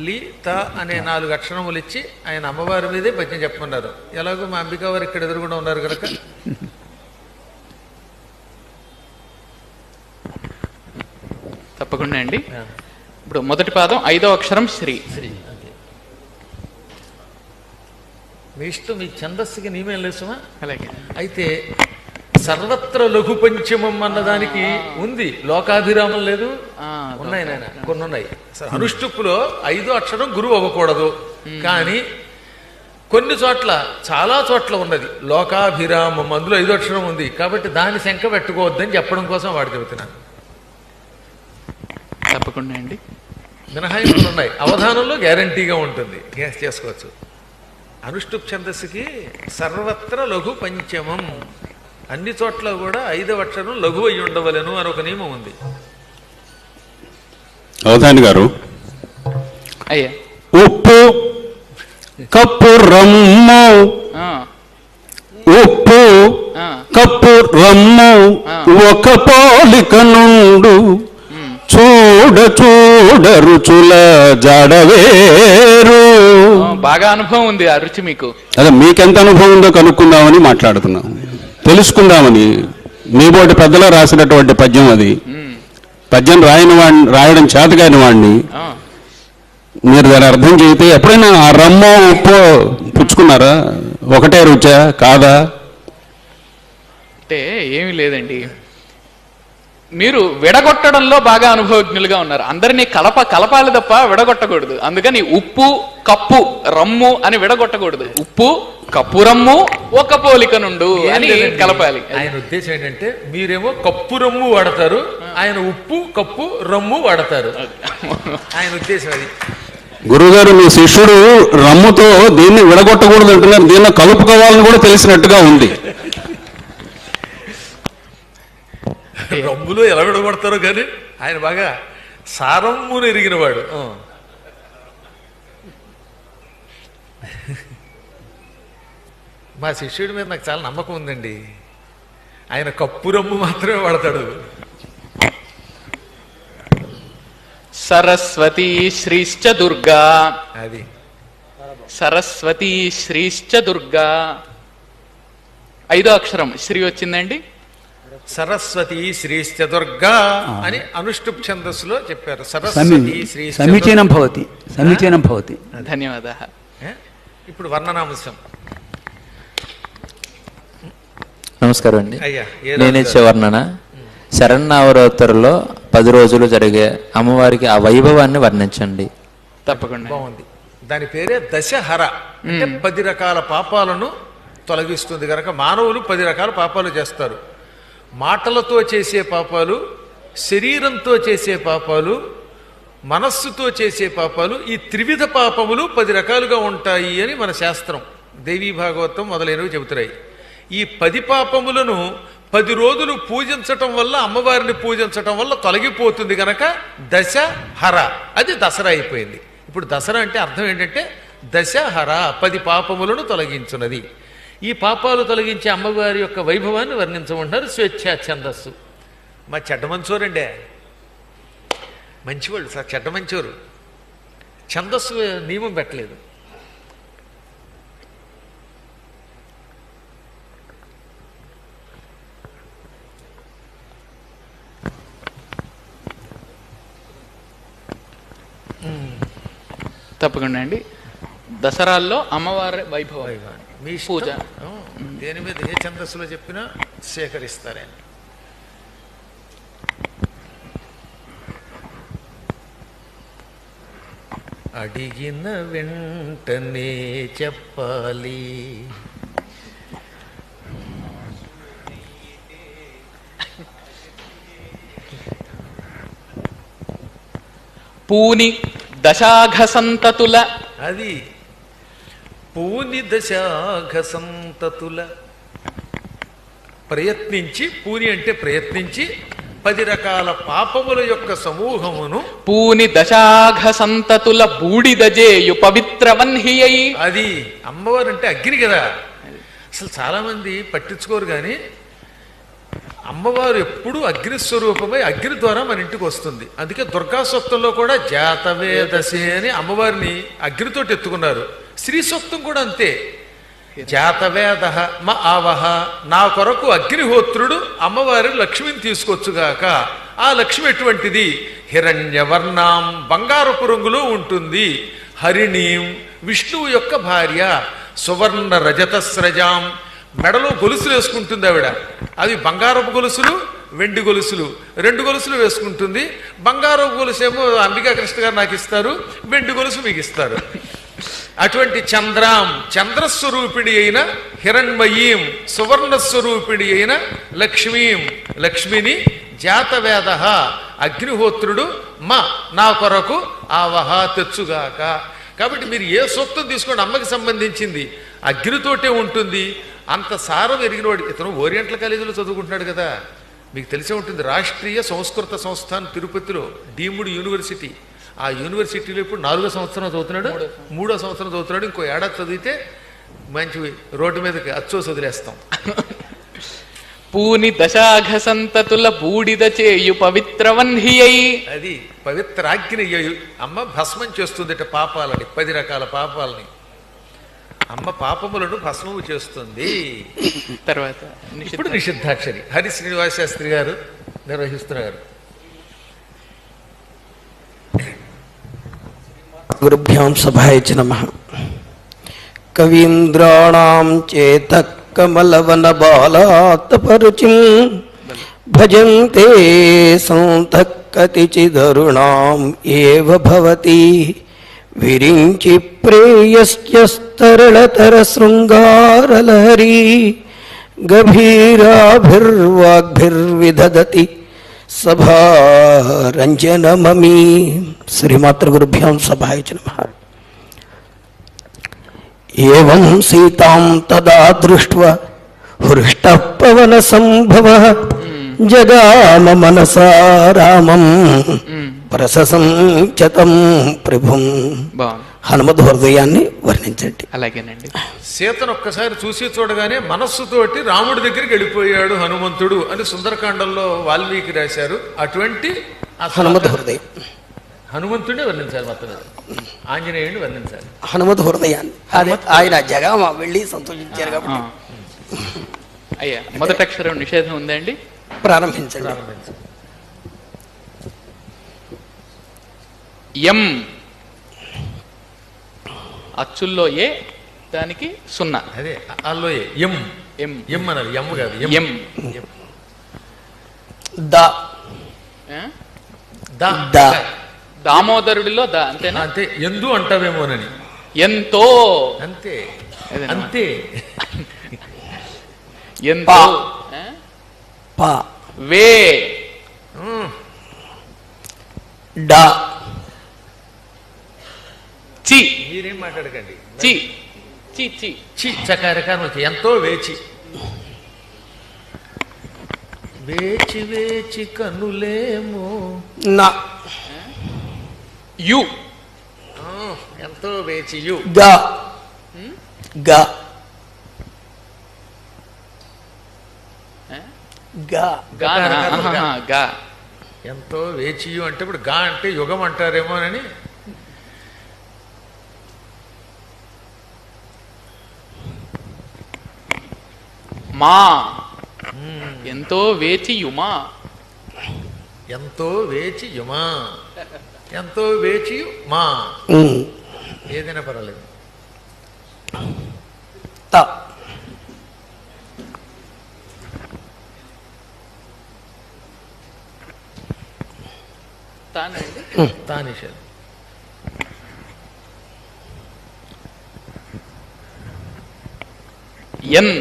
లి త అనే 4 అక్షరములు ఇచ్చి ఆయన అమ్మవారి మీదే పద్యం చెప్పుకున్నారు. ఎలాగో మా అంబికా వారు ఇక్కడ ఎదురుగుండా ఉన్నారు కనుక తప్పకుండా అండి. ఇప్పుడు మొదటి పాదం 5వ అక్షరం శ్రీ. శ్రీ. మీ ఇష్టం, మీ ఛందస్సుకి నియమం లేసుమా? అలాగే. అయితే సర్వత్ర లఘు పంచమం అన్నదానికి ఉంది, లోకాభిరామం లేదు. ఉన్నాయి నాయన, కొన్ని ఉన్నాయి. అనుష్టుప్పులో 5వ అక్షరం గురువు అవ్వకూడదు, కానీ కొన్ని చోట్ల చాలా చోట్ల ఉన్నది లోకాభిరామం, అందులో 5వ అక్షరం ఉంది కాబట్టి దాన్ని శంక పెట్టుకోవద్దని చెప్పడం కోసం వాడు చెబుతున్నాను. తప్పకుండా అండి. మినహాయింపులు ఉన్నాయి, అవధానంలో గ్యారంటీగా ఉంటుంది, గ్యాస్ చేసుకోవచ్చు. అనుష్టుప్ ఛందస్సుకి సర్వత్ర లఘు పంచమం, అన్ని చోట్ల కూడా 5వ అక్షరం లఘు అయి ఉండవలెను అని ఒక నియమం ఉంది. అవధాని గారు, అయ్యా ఉప్పు కప్పు రమ్ము, ఆ, ఉప్పు ఆ, కప్పు రమ్ము ఒక పోలిక నుండు చూడ చూడ రుచుల జాడవేరు. బాగా అనుభవం ఉంది ఆ రుచి మీకు. అదే మీకెంత అనుభవం ఉందో కనుక్కుందామని మాట్లాడుతున్నాం, తెలుసుకుందామని. మీ బోటి పెద్దలో రాసినటువంటి పద్యం అది. పద్యం రాయడం చేతగాని వాడిని ఆ, మీరు దాన్ని అర్థం చేస్తే ఎప్పుడైనా ఆ రమ్మో ఉప్పు పుచ్చుకున్నారా? ఒకటే రుచా కాదా? అంటే ఏమీ లేదండి, మీరు విడగొట్టడంలో బాగా అనుభవజ్ఞులుగా ఉన్నారు. అందరినీ కలపాలి తప్ప విడగొట్టకూడదు. అందుకని ఉప్పు కప్పు రమ్ము అని విడగొట్టకూడదు. ఉప్పు కప్పు రమ్ము ఒక పోలిక నుండు అని కలపాలి. ఆయన ఉద్దేశం ఏంటంటే మీరేమో కప్పు రమ్ము వాడతారు, ఆయన ఉప్పు కప్పు రమ్ము వాడతారు. ఆయన ఉద్దేశం అది. గురుగారు, మీ శిష్యుడు రమ్ముతో దీన్ని విడగొట్టకూడదు అంటున్నారు, దీన్ని కలుపుకోవాలని కూడా తెలిసినట్టుగా ఉంది. రమ్ములో ఎలా విడగొడతారో కానీ ఆయన బాగా సారమ్మును ఎరిగినవాడు. మా శిష్యుడి మీద నాకు చాలా నమ్మకం ఉందండి. ఆయన కప్పు రమ్ము మాత్రమే వాడతాడు. సరస్వతీ శ్రీశ్చ దుర్గా, అది సరస్వతీ శ్రీశ్చ దుర్గా. 5వ అక్షరం శ్రీ వచ్చిందండి. సరస్వతి శ్రీశ్చ దుర్గా అని అనుష్టుప్ ఛందస్సులో చెప్పారు. సరస్వతి శ్రీశ్చ సమీచీనం భవతి, సమీచీనం భవతి. ధన్యవాదాः. ఇప్పుడు వర్ణనాంశం. నమస్కారం అండి. అయ్యా, నేనిచ్చే వర్ణన శరన్నవరాత్రుల్లో 10 రోజులు జరిగే అమ్మవారికి ఆ వైభవాన్ని వర్ణించండి. తప్పకుండా. బాగుంది. దాని పేరే దశహర, అంటే 10 రకాల పాపాలను తొలగిస్తుంది కనుక మానవులు 10 రకాల పాపాలు చేస్తారు. మాటలతో చేసే పాపాలు, శరీరంతో చేసే పాపాలు, మనస్సుతో చేసే పాపాలు, ఈ త్రివిధ పాపములు 10 రకాలుగా ఉంటాయి అని మన శాస్త్రం, దేవీ భాగవతం మొదలైనవి చెబుతున్నాయి. ఈ 10 పాపములను 10 రోజులు పూజించటం వల్ల, అమ్మవారిని పూజించటం వల్ల తొలగిపోతుంది కనుక దశహర, అది దసరా అయిపోయింది. ఇప్పుడు దసరా అంటే అర్థం ఏంటంటే దశహర, 10 పాపములను తొలగించున్నది. ఈ పాపాలు తొలగించే అమ్మవారి యొక్క వైభవాన్ని వర్ణించమంటారు స్వేచ్ఛా ఛందస్సు. మా చెడ్డ మంచోరండే, మంచివాళ్ళు సార్, చెడ్డ మంచోరు. ఛందస్సు నియమం పెట్టలేదు. తప్పకుండా అండి. దసరాల్లో అమ్మవారి వైభవం, మీ పూజ. దేని మీద ఏ ఛందస్సులో చెప్పినా సేకరిస్తారే. అడిగిన వెంటనే చెప్పాలి, పూని దశాఘ సంతతుల, అది పూని దశాఘ సంతతుల, ప్రయత్నించి, పూని అంటే ప్రయత్నించి 10 రకాల పాపముల యొక్క సమూహమును, పూని దశాఘ సంతతుల బూడిదజేయు పవిత్రవన్హియై. అది అమ్మవారు అంటే అగ్ని కదా. అసలు చాలా మంది పట్టించుకోరు కానీ అమ్మవారు ఎప్పుడూ అగ్నిస్వరూపమై అగ్ని ద్వారా మన ఇంటికి వస్తుంది. అందుకే దుర్గా సూక్తంలో కూడా జాతవేదశే అని అమ్మవారిని అగ్నితోటి ఎత్తుకున్నారు. శ్రీ సూక్తం కూడా అంతే, జాతవేద మ ఆవహ, నా కొరకు అగ్నిహోత్రుడు అమ్మవారి లక్ష్మిని తీసుకొచ్చుగాక. ఆ లక్ష్మి ఎటువంటిది? హిరణ్యవర్ణాం, బంగారపు రంగులో ఉంటుంది. హరిణీం, విష్ణువు యొక్క భార్య. సువర్ణ రజతస్రజాం, మెడలో గొలుసులు వేసుకుంటుంది ఆవిడ. అవి బంగారపు గొలుసులు, వెండి గొలుసులు 2 గొలుసులు వేసుకుంటుంది. బంగారం గొలుసేమో అంబికా కృష్ణ గారు నాకు ఇస్తారు, వెండి గొలుసు మీకు ఇస్తారు. అటువంటి చంద్రాం, చంద్రస్వరూపిణి అయిన హిరణ్మయీం, సువర్ణస్వరూపిణి అయిన లక్ష్మీం, లక్ష్మిని జాతవేద అగ్నిహోత్రుడు నా కొరకు ఆవహ తెచ్చుగాక. కాబట్టి మీరు ఏ సూక్తం తీసుకోండి, అమ్మకి సంబంధించింది అగ్నితోటే ఉంటుంది. అంత సారం ఎరిగినవాడు. ఇతను ఓరియంటల్ కాలేజీలో చదువుకుంటున్నాడు కదా, మీకు తెలిసే ఉంటుంది. రాష్ట్రీయ సంస్కృత సంస్థాన్ తిరుపతిలో డీమ్డ్ యూనివర్సిటీ. ఆ యూనివర్సిటీలో ఇప్పుడు 4వ సంవత్సరం చదువుతున్నాడు, 3వ సంవత్సరం చదువుతున్నాడు. ఇంకో ఏడాది చదివితే మంచి రోడ్డు మీదకి అచ్చో వదిలేస్తాం. పూని దశాఘ సంతతుల బూడిద చేయు పవిత్రవన్హియై. అది పవిత్రాగ్ని అమ్మ భస్మం చేస్తుందిట పాపాలని, 10 రకాల పాపాలని అమ్మ పాపములను భస్మము చేస్తుంది. తర్వాత ఇప్పుడు నిషిద్ధాక్షరి హరి శ్రీనివాస శాస్త్రి గారు నిర్వహిస్తున్నారు. గురుభ్యాం సభాయ నమః. కవీంద్రాణాం చేత కమలవన బాలాత్పరుచిం భజంతే సంతః కతిచిదరుణాం ఏవ భవతి విరించి ప్రేయస్యస్తరళతర శృంగారలహరీ గభీరాభిర్వాగ్భిర్విదధతి సభారంజనమమీ. శ్రీమాతృగురుభ్యాం సభాయ నమః. ఏవం సీతాం తదా దృష్ట్వా హృష్టః పవన సంభవః జగామ మనసా రామం ప్రససంచతం ప్రభుం. హనుమద్ హృదయాన్ని వర్ణించండి. అలాగేనండి. సీతను ఒక్కసారి చూసి చూడగానే మనస్సుతోటి రాముడి దగ్గరికి వెళ్ళిపోయాడు హనుమంతుడు అని సుందరకాండంలో వాల్మీకి రాశారు. అటువంటి హనుమద్ హృదయం హనుమంతుడే వర్ణించాలి, మొత్తం మీద ఆంజనేయుడిని వర్ణించాలి. హనుమద్ హృదయాన్ని అదే ఆయన జగామ వెళ్ళి సంతోషించారు కాబట్టి. అయ్యా మొదటి అక్షరం నిషేధం ఉందండి, ప్రారంభించండి. ఎం అచ్చుల్లో ఏ, దానికి 0. అదే అల్లో ఎం ఎం ఎం అనాలి, ఎం కాదు ఎం. ద ద దామోదరుడిలో ద అంతేనా? అంతే. ఎందు అంటావేమోనని. ఎంతో అంతే అంతే. ఎంతో ప వే డ చి. మీరేం మాట్లాడకండి. చి చి చి చి చకారకారం వచ్చి ఎంతో వేచి వేచి వేచి కనులేమో నా యు. ఎంతో వేచి యు. గ గ గ గా. ఎంతో వేచియు అంటే ఇప్పుడు గా అంటే యుగం అంటారేమోనని. మా ఎంతో వేచి యుమా. ఎంతో వేచి యుమా, ఎంతో వేచి మా, ఏదైనా పర్వాలేదు. త తానిషేధం. ఎన్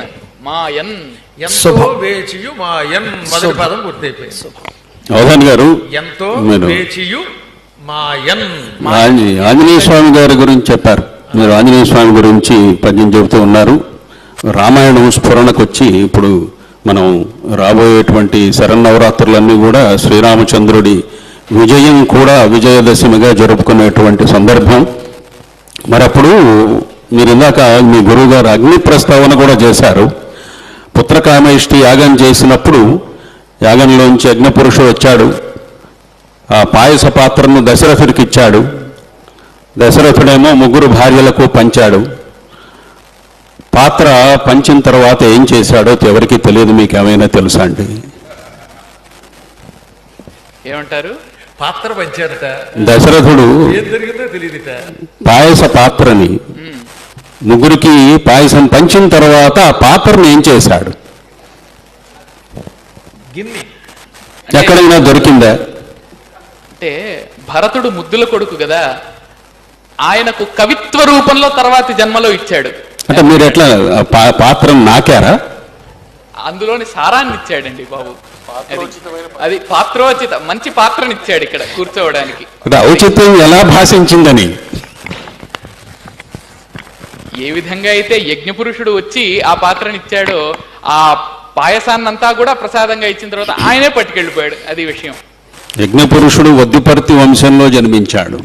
మా ఎన్. ఎంతో వేచియు మా ఎన్ మొదటి పదం పూర్తయిపోయింది. అవధాని గారు, ఎంతో మీరు వేచియు మా ఎన్. ఆంజనేయ స్వామి గారి గురించి చెప్పారు. మీరు ఆంజనేయ స్వామి గురించి పద్యం చెబుతూ ఉన్నారు. రామాయణం స్ఫురణకు వచ్చి ఇప్పుడు మనం రాబోయేటువంటి శరన్నవరాత్రులన్నీ కూడా శ్రీరామచంద్రుడి విజయం కూడా విజయదశమిగా జరుపుకునేటువంటి సందర్భం. మరప్పుడు మీరు ఇందాక మీ గురువు గారు అగ్ని ప్రస్తావన కూడా చేశారు. పుత్రకామేష్టి యాగం చేసినప్పుడు యాగంలోంచి అగ్నిపురుషుడు వచ్చాడు. ఆ పాయస పాత్రను దశరథుడికి ఇచ్చాడు. దశరథుడేమో 3 భార్యలకు పంచాడు. పాత్ర పంచిన తర్వాత ఏం చేశాడో ఎవరికి తెలియదు. మీకు ఏమైనా తెలుసా అండి? ఏమంటారు? పాత్ర పంచారట. దశరథుడు ఏం జరిగిందో తెలియదుట. పాయస పాత్రని 3కి పాయసం పంచిన తర్వాత ఆ పాత్రను ఏం చేశాడు? గిన్నె ఎక్కడైనా దొరికిందా? అంటే భరతుడు ముద్దుల కొడుకు కదా, ఆయనకు కవిత్వ రూపంలో తర్వాతి జన్మలో ఇచ్చాడు. అంటే మీరు ఎట్లా పాత్రను నాకారా? అందులోని సారాన్ని ఇచ్చాడండి బాబు. అది పాత్రోచిత మంచి పాత్రని ఇచ్చాడు ఇక్కడ కూర్చోవడానికి. ఔచిత్యం ఎలా భాషించిందని, ఏ విధంగా అయితే యజ్ఞపురుషుడు వచ్చి ఆ పాత్రని ఇచ్చాడో, ఆ పాయసాన్నంతా కూడా ప్రసాదంగా ఇచ్చిన తర్వాత ఆయనే పట్టుకెళ్ళిపోయాడు. అది విషయం. యజ్ఞపురుషుడు వద్దిపర్తి వంశంలో జన్మించాడు.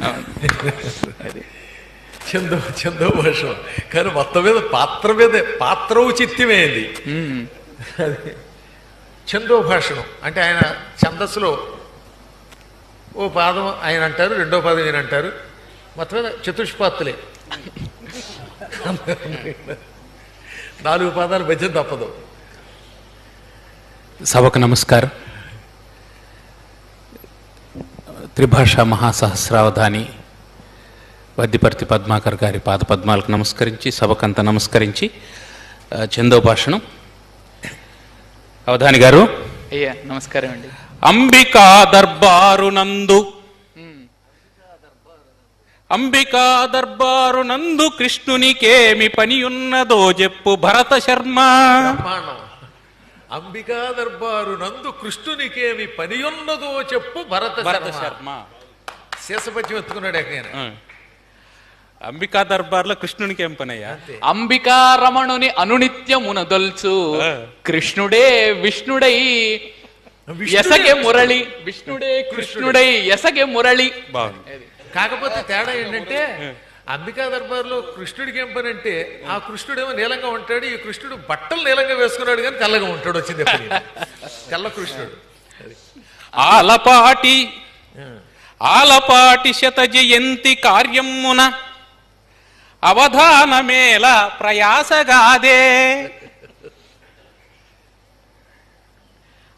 చందో భాషం కానీ మొత్తం మీద పాత్ర మీద పాత్రౌచిత్యమే ఇది. అది చందో భాషణం అంటే ఆయన ఛందస్సులో ఓ పాదం ఆయన అంటారు, రెండో పాదం ఈయన అంటారు, మొత్తం మీద చతుష్పాత్తులే. 4 పాదాలు భజన తప్పదు. సభకు నమస్కారం. త్రిభాషా మహాసహస్రావధాని వద్దిపర్తి పద్మాకర్ గారి పాదపద్మాలకు నమస్కరించి, సభకంతా నమస్కరించి చందో భాషణం. అవధాని గారు, అయ్యా నమస్కారం అండి. అంబికా దర్బారునందు కృష్ణునికేమి పనియున్నదో చెప్పు భరత శర్మ. అంబికా దర్బారు నందు కృష్ణునికేమి పనియున్నదో చెప్పు భరత శర్మ. శేషపద్యం ఎత్తుకున్నాడు ఆయన. అంబికా దర్బార్లో కృష్ణునికి ఏం పనయ్యా? అంబికా రమణుని అనునిత్యమునదొల్చు కృష్ణుడే విష్ణుడై ఎసగే మురళి. విష్ణుడే కృష్ణుడై ఎసగే మురళి. కాకపోతే తేడా ఏంటంటే అంబికా దర్బార్లో కృష్ణుడికి ఏం పని అంటే ఆ కృష్ణుడేమో నీలంగా ఉంటాడు, ఈ కృష్ణుడు బట్టలు నీలంగా వేసుకున్నాడు కానీ తెల్లగా ఉంటాడు. వచ్చింది తెల్ల కృష్ణుడు. ఆలపాటి శత జయంతి కార్యమున అవధానమేల ప్రయాసగాదే.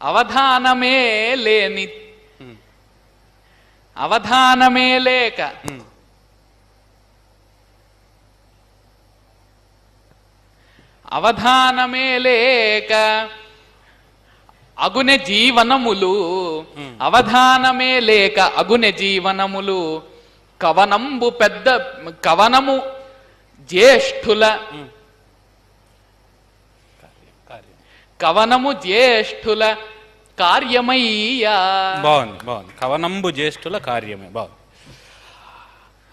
అవధానమే లేక అగునె జీవనములు. అవధానమే లేక అగునె జీవనములు. కవనము జ్యేష్ఠుల కార్యమయ్యా. బాగుంది. కవనంబు జ్యేష్ఠుల కార్యమే బాగుంది.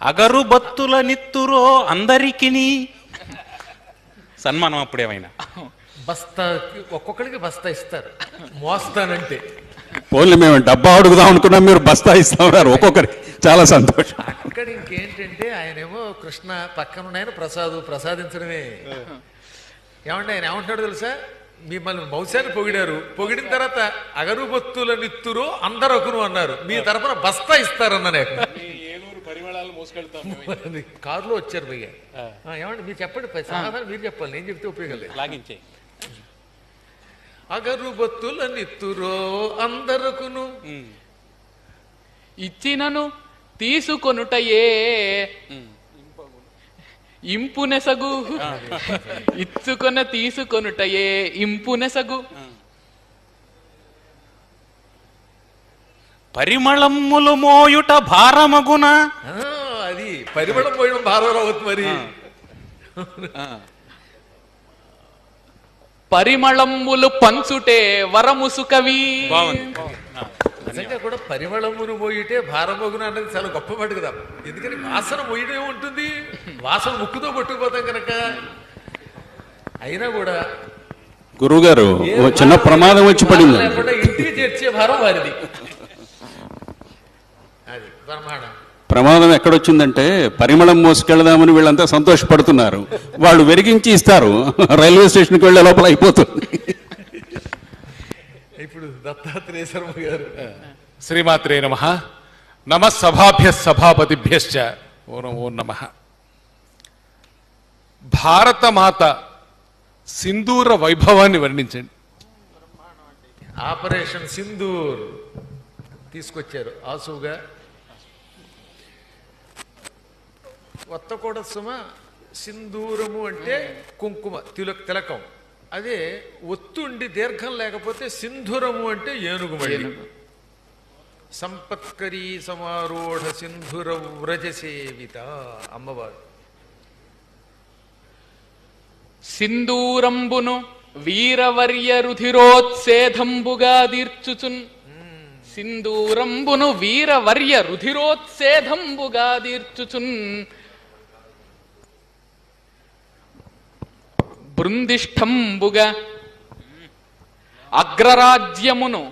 అగరు బత్తుల నిత్తురో అందరికిని సన్మానం. అప్పుడేమైనా బస్తా ఒక్కొక్కడికి బస్తా ఇస్తారు మోస్తానంటే. పోన్లే, మేము డబ్బా అడుగుదాం అనుకున్నాం, మీరు బస్తా ఇస్తున్నారు ఒక్కొక్కరి. చాలా సంతోషం. అక్కడ ఇంకేంటంటే ఆయనేమో కృష్ణ పక్కన ఆయన ప్రసాదించడమే. ఏమంటే ఆయన ఏమంటున్నాడు తెలుసా? మిమ్మల్ని మౌసాన్ని పొగిడిన తర్వాత అగరుబత్తుల నిత్తురు అందరకును అన్నారు, మీ తరపున బస్తా ఇస్తారన్నాను. కారులో వచ్చారు భయ్య. ఏమంటే మీరు చెప్పండి, సమాధానం మీరు చెప్పాలి, నేను చెప్తే ఉపయోగం లేదు. అగరుబత్తుల నిత్తురో అందరకును ఇచ్చినను తీసుకొనుటయే ఇంపునెసగు. ఇచ్చుకొన తీసుకొనుటయే ఇంపునెసగు. పరిమళములు మోయుట భారమగున. అది పరిమళం పోయడం భారం అవుతుంది మరి. పరిమళములు పంచుటే వరముసుకవి. నిజంగా కూడా పరిమళమును మోయిటే భారమగున అన్నది చాలా గొప్ప మాట కదా. ఎందుకని వాసన మోయడం ఉంటుంది, వాసన ముక్కుతో పట్టుకుపోతాం కనుక. అయినా కూడా గురువు గారు చిన్న ప్రమాదం వచ్చి పడింది. ఇంటికి చేర్చే భారం వారిది. అది బ్రహ్మాండం. ప్రమాదం ఎక్కడొచ్చిందంటే పరిమళం మోసుకెళ్దామని వీళ్ళంతా సంతోషపడుతున్నారు, వాళ్ళు వెరిగించి ఇస్తారు, రైల్వే స్టేషన్కి వెళ్లే లోపల అయిపోతుంది. ఇప్పుడు దత్తాత్రేయ శర్మ గారు. శ్రీమాత్రే నమః. నమః సభాభ్య సభాపతిభ్యశ్చ ఓం నమః. భారతమాత సింధూర వైభవాన్ని వర్ణించండి. ఆపరేషన్ సింధూర్ తీసుకొచ్చారు ఆసుగా. కొత్త కూడా సుమ సింధూరము అంటే కుంకుమ తిలకం. అదే ఒత్తుండి దీర్ఘం లేకపోతే సింధూరము అంటే ఏనుగు మళ్ళీ. సంపత్కరీ సమారూఢ సింధురవ్రజ సేవిత అమ్మవారు. సింధూరంబును వీరవర్య రుధిరోత్సేధంబుగా దీర్చుచున్. సింధూరంబును వీరవర్య రుధిరోత్సేధంబుగా దీర్చుచున్. బృందిష్టంబుగా అగ్రరాజ్యమును,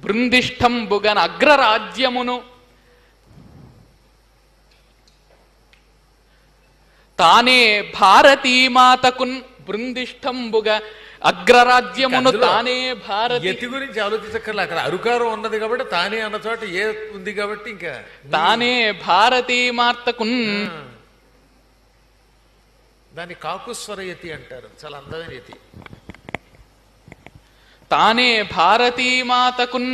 బృందిష్టంబుగన అగ్రరాజ్యమును తానే భారతీమాతకున్. బృందిష్టంబుగా అగ్రరాజ్యమును తానే భారతి. యతి గురించి ఆలోచించక్కర్లే, అక్కడ అరుకారం ఉన్నది కాబట్టి తానే అన్న చోట ఏ ఉంది కాబట్టి ఇంకా తానే భారతీమార్తకున్. దాన్ని కాకుస్వర యతి అంటారు, చాలా అందమైన యతి. తానే భారతీమాతకున్.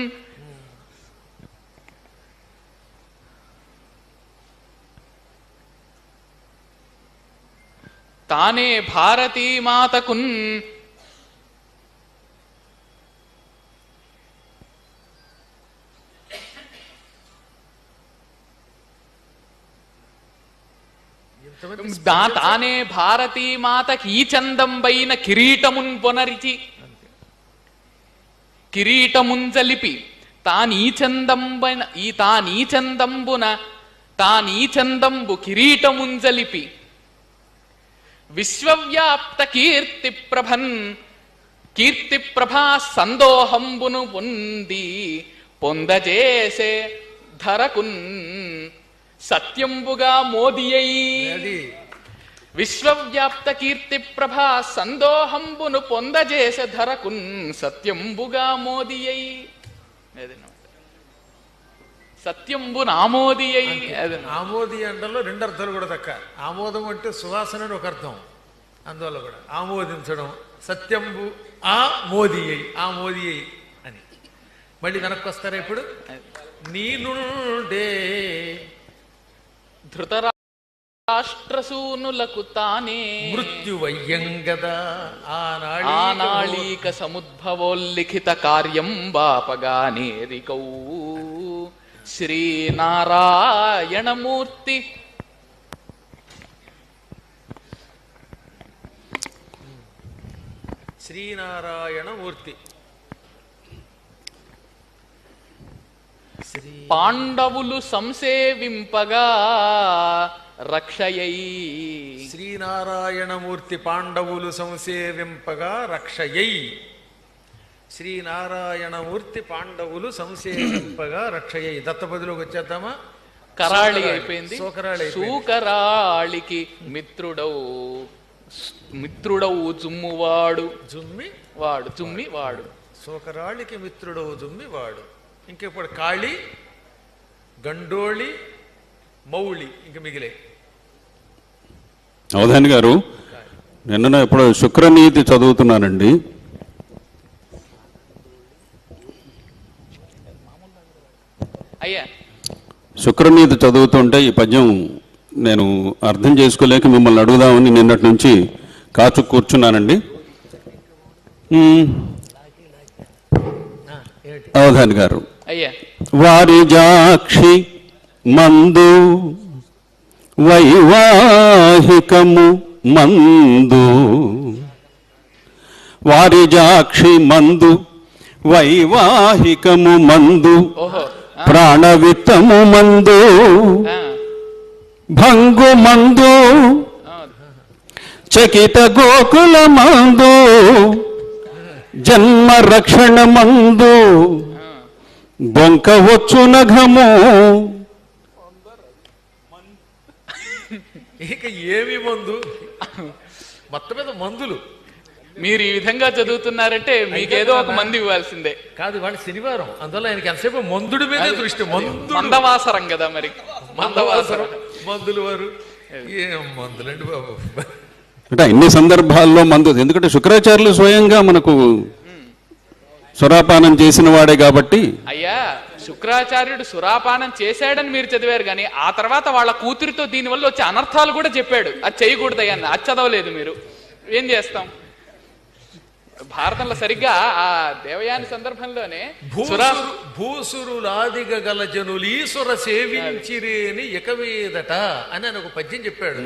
తానే భారతీమాతకున్. తానే భారతీమాతకి ఈ చందంబైన కిరీటమున్ పొనరిచి, కిరీటముంజలిపి తానీచందంబు కిరీటముంజలిపి విశ్వవ్యాప్త కీర్తిప్రభా సందోహంబును పొందజేసే ధరకున్. సత్యంబుగా మోదియై విశ్వవ్యాప్త కీర్తిప్రభా సందోహంబును పొందజేసే ధరకున్. సత్యంబుగా మోదియై సత్యంబును ఆమోదియై. ఆమోది అంటలో రెండు అర్థాలు కూడా దక్క. ఆమోదం అంటే సువాసన అని ఒక అర్థం, అందువల్ల కూడా ఆమోదించడం. సత్యంబు ఆ మోది అయి, ఆ మోది అయి అని. మళ్ళీ వెనక్కి వస్తారా ఇప్పుడు? నీ నుండే ధృతరాష్ట్రసూనులకు తానే మృత్యువయ్యంగదా ఆనాళీక సముద్భవోల్లిఖిత కార్యం బాపగానేరికౌ. శ్రీనారాయణమూర్తి శ్రీనారాయణమూర్తి పాండవులు సంసేవింపగా రక్షయై. శ్రీనారాయణమూర్తి పాండవులు సంసేవింపగా రక్షయై. శ్రీనారాయణమూర్తి పాండవులు సంసేవింపగా రక్షయై. దత్తపదిలోకి వచ్చేద్దామా? కరాళి అయిపోయింది. సూకరాళికి మిత్రుడవు జుమ్మువాడు. జుమ్మి వాడు. సూకరాళికి మిత్రుడవు జుమ్మి వాడు. ఇంకెప్పుడు కాళి, గండోళి, మౌళి ఇంక మిగిలే. అవధాని గారు, నిన్న ఇప్పుడు శుక్రనీతి చదువుతున్నానండి. అయ్యా, శుక్రనీతి చదువుతుంటే ఈ పద్యం నేను అర్థం చేసుకోలేక మిమ్మల్ని అడుగుదామని నిన్నటి నుంచి కాచు కూర్చున్నానండి. అవధాని గారు, వారిజాక్షి మందు వైవాహికము మందు, వారిజాక్షి మందు వైవాహికము మందు, ప్రాణవిత్తము మందు భంగు మందు, చకిత గోకుల మందు, జన్మ రక్షణ మందు, బొంకవచ్చు నఘము. ఇక ఏమి మందు? మొత్తం మీద మందులు. మీరు ఈ విధంగా చదువుతున్నారంటే మీకేదో ఒక మందు ఇవ్వాల్సిందే. కాదు, వాళ్ళ శనివారం, అందువల్ల ఆయనకి ఎంతసేపు మందుడి మీదే దృష్టి. మందవాసరం కదా, మరి మందవాసరం మందులు వారు. ఏం మందులండి బాబు. అంటే అన్ని సందర్భాల్లో మందు. ఎందుకంటే శుక్రాచార్యులు స్వయంగా మనకు సురాపానం చేసిన వాడే కాబట్టి. అయ్యా, శుక్రాచార్యుడు సురాపానం చేశాడని మీరు చదివారు, కానీ ఆ తర్వాత వాళ్ళ కూతురితో దీనివల్ల వచ్చే అనర్థాలు కూడా చెప్పాడు. అది చేయకూడదయ్యా, అది చదవలేదు మీరు. ఏం చేస్తాం? భారతంలో సరిగ్గా ఆ దేవయాని సందర్భంలోనే భూసురులాదిగ గల జనులీశ్వర సేవించిరేని ఇకవేదట అని ఆయన ఒక పద్యం చెప్పాడు.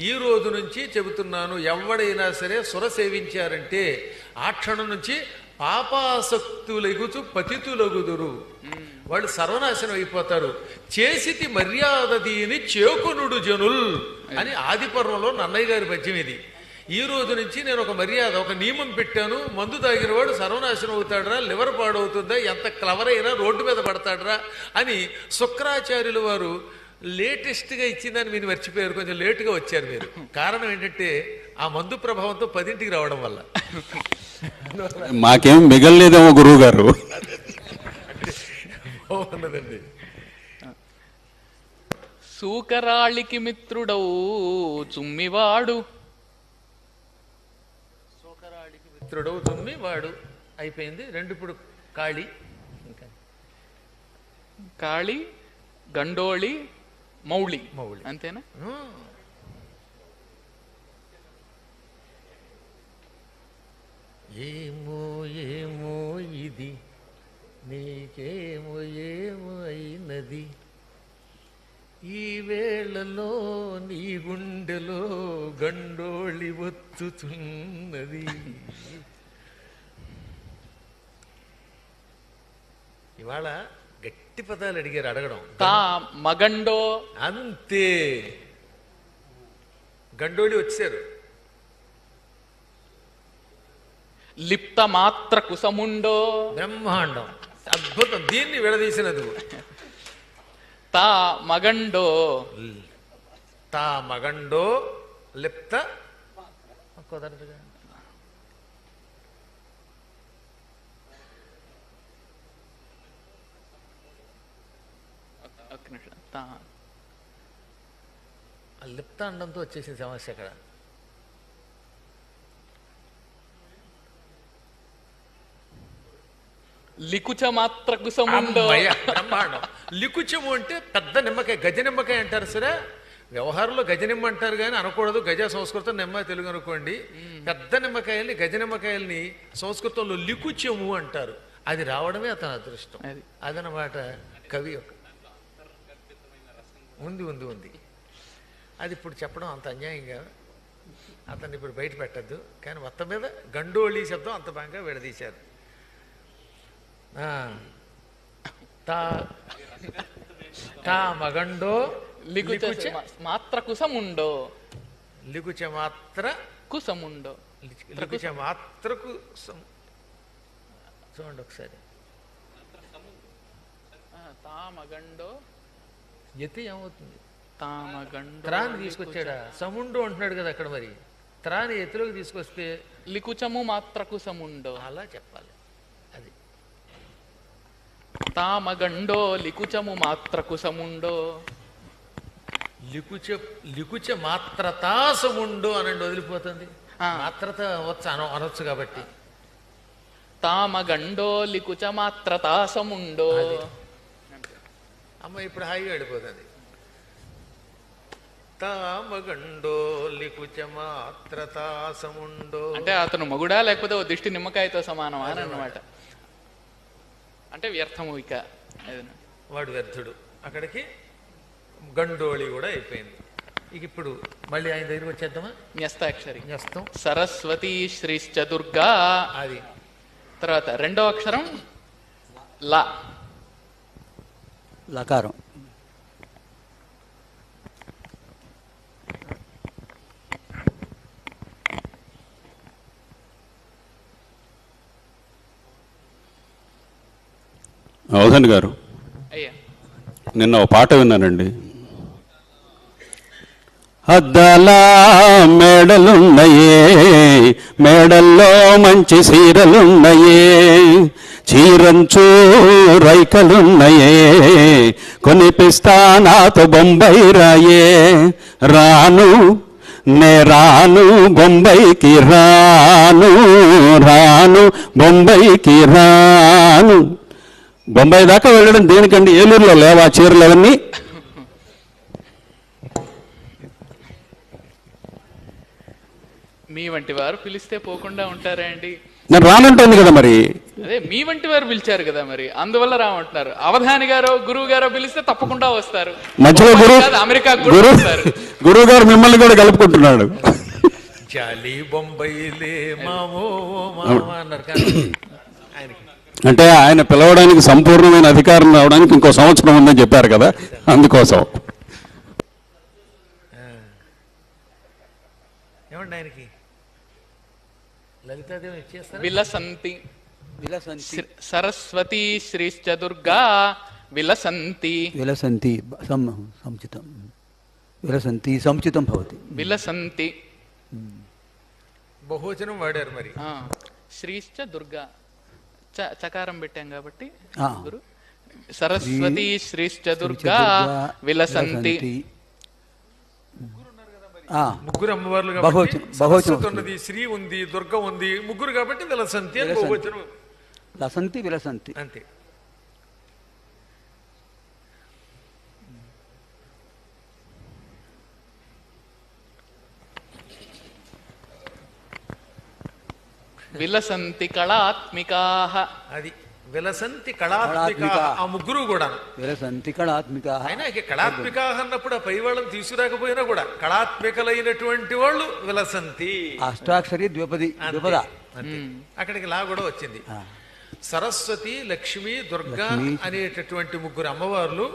ఈ రోజు నుంచి చెబుతున్నాను, ఎవడైనా సరే సుర సేవించారంటే ఆ క్షణం నుంచి పాపాసక్తులెగుచు పతితులగుదురు, వాళ్ళు సర్వనాశనం అయిపోతారు. చేసితి మర్యాద దీని చేకునుడు జనుల్ అని ఆదిపర్వంలో నన్నయ్య గారి పద్యం ఇది. ఈ రోజు నుంచి నేను ఒక మర్యాద, ఒక నియమం పెట్టాను, మందు తాగిన వాడు సర్వనాశనం అవుతాడరా, లివర్ పాడవుతుందా, ఎంత క్లవర్ అయినా రోడ్డు మీద పడతాడరా అని శుక్రాచార్యులు వారు లేటెస్ట్గా ఇచ్చిందని మీరు మర్చిపోయారు, కొంచెం లేటుగా వచ్చారు మీరు. కారణం ఏంటంటే ఆ మందు ప్రభావంతో 10ంటికి రావడం వల్ల. మాకేం మిగలలేదేమో గురువు గారు. ఉన్నదండి. సూకరాళికి మిత్రుడవు చుమ్మివాడు, మిత్రుడవు చుమ్మివాడు అయిపోయింది. రెండు ఇప్పుడు కాళి, కాళి, గండోళి, మౌళి, అంతేనా? ఏమో ఏమో ఇది నీకేమో ఏమో అయినది, ఈ వేళలో నీ గుండెలో గండోళి ఒత్తుతున్నది. ఇవాళ గట్టి పదాలు అడిగారు, అడగడం. మగండో అంతే, గండోళి వచ్చారు. లిప్త మాత్ర కుసముండో, బ్రహ్మాండం, అద్భుతం. దీన్ని విడదీసినది తా మగండో, తా మగండో లిప్త కుదరదుగా. లిప్త అండంతో వచ్చేసిన సమస్య అక్కడ. లికుచ మాత్ర కుసముండో, బ్రహ్మాండం. లికుచము అంటే పెద్ద నిమ్మకాయ, గజ నిమ్మకాయ అంటారు సరే. వ్యవహారంలో గజ నిమ్మ అంటారు కానీ అనకూడదు, గజ సంస్కృతం, నిమ్మ తెలుగు అనుకోండి. పెద్ద నిమ్మకాయల్ని, గజ నిమ్మకాయల్ని సంస్కృతంలో లికుచము అంటారు. అది రావడమే అతని అదృష్టం. అదనమాట కవి యొక్క. ఉంది ఉంది ఉంది అది ఇప్పుడు చెప్పడం అంత అన్యాయంగా అతన్ని ఇప్పుడు బయట పెట్టద్దు. కానీ మొత్తం మీద గండోళి శబ్దం అంత బాగా విడదీశారు. తా మగండో లికుచ మాత్ర కుసముండో, లికుచ మాత్ర కుసముండో, లికుచ మాత్రకు చూడండి ఒకసారి. తామగండో ఎత్తి ఏమవుతుంది? తామగండో త్రాన్ని తీసుకొచ్చాడా? సముండు అంటున్నాడు కదా అక్కడ. మరి త్రాన్ని ఎత్తులోకి తీసుకొస్తే లికుచము మాత్ర కుసముండో అలా చెప్పాలి. అది తామగండో లికుచము మాత్ర కుసముండో, లికుచ మాత్రతాసముండో అనండి, వదిలిపోతుంది. మాత్రత అనొచ్చు కాబట్టి. తామగండో లికుచ మాత్రతాసముండో. అమ్మ ఇప్పుడు హాయిగా వెళ్ళిపోతుంది. తామగండో లికుచ మాత్రతాసముండో అంటే అతను మగుడా లేకపోతే ఓ దిష్టి నిమ్మకాయతో సమానం అని అన్నమాట. అంటే వ్యర్థము, ఇక వాడు వ్యర్థుడు. అక్కడికి గండోళి కూడా అయిపోయింది. ఇక ఇప్పుడు మళ్ళీ ఆయన దగ్గరికి వచ్చేద్దామా? న్యస్తాక్షరి, న్యస్తం. సరస్వతి శ్రీశ్చ దుర్గా. అది తర్వాత రెండో అక్షరం లా, లకారం. అవధాని గారు, అయ్యా నిన్న ఒక పాట విన్నానండి. అద్దాలా మేడలున్నాయే, మేడల్లో మంచి చీరలున్నాయే, చీరంచు రైకలున్నాయే, కొనిపిస్తా నాతో బొంబాయి రాయే, రాను నే రాను బొంబాయికి రాను, రాను బొంబాయికి రాను. బొంబాయి దాకా వెళ్ళడం దేనికండి? ఏలూరులో లేవా చీరలు అవన్నీ? మీ వంటి వారు పిలిస్తే పోకుండా ఉంటారా అండి? నేను రానంటుంది కదా మరి. అదే మీ వంటి వారు పిలిచారు కదా మరి, అందువల్ల రామంటున్నారు. అవధాని గారో గురువు గారో పిలిస్తే తప్పకుండా వస్తారు. మధ్యలో అమెరికా గురువు గారు మిమ్మల్ని కూడా కలుపుకుంటున్నాడు. జాలి బొంబైలే మామో మామ అన్నారు కానీ అంటే ఆయన పిలవడానికి సంపూర్ణమైన అధికారం రావడానికి ఇంకో సంవత్సరం ఉందని చెప్పారు కదా, అందుకోసం. ఏమండి ఆయనకి లలితాదేవి ఇచ్చేస్తారు. విలసంతి సరస్వతి శ్రీశ్చ దుర్గా విలసంతి. విలసంతి సముచితం. విలసంతి సముచితం భవతి. విలసంతి బహువచనం వాడారు మరి. శ్రీశ్చ దుర్గా చకారం పెట్టాం కాబట్టి గురు. సరస్వతి శ్రీశ్చ దుర్గా విలసంతి. ముగ్గురు అమ్మవార్లు కాబట్టి ఉన్నది, శ్రీ ఉంది, దుర్గ ఉంది, ముగ్గురు కాబట్టి విలసంతి అని బహువచనం. లసంతి విలసంతి అంతే. విలసంతి కళాత్మికాః. అది విలసంతి కళాత్మికాః. ఆ ముగ్గురు కూడా విలసంతి కళాత్మికాః. అయినా కళాత్మికాః అన్నప్పుడు ఆ పై వాళ్ళని తీసుకురాకపోయినా కూడా కళాత్మికలైనటువంటి వాళ్ళు విలసంతి. అష్టాక్షరి ద్విపది. అక్కడికి లా కూడా వచ్చింది. సరస్వతి, లక్ష్మి, దుర్గా అనేటటువంటి ముగ్గురు అమ్మవార్లు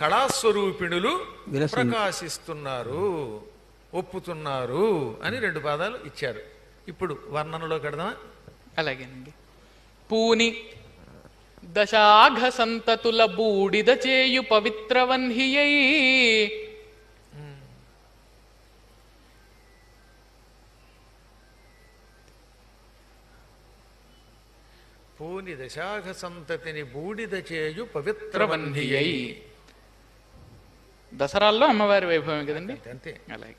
కళాస్వరూపిణులు ప్రకాశిస్తున్నారు, ఒప్పుతున్నారు అని 2 పాదాలు ఇచ్చారు. ఇప్పుడు వర్ణనలో కడదామా? అలాగేనండి. పూని దశాఘ సంతతుల బూడిద చేయు పవిత్రవన్హియై పూని దశాఘ సంతతిని బూడిద చేయు పవిత్రవన్హియై. దసరాల్లో అమ్మవారి వైభవం కదండి. అంతే. అలాగే.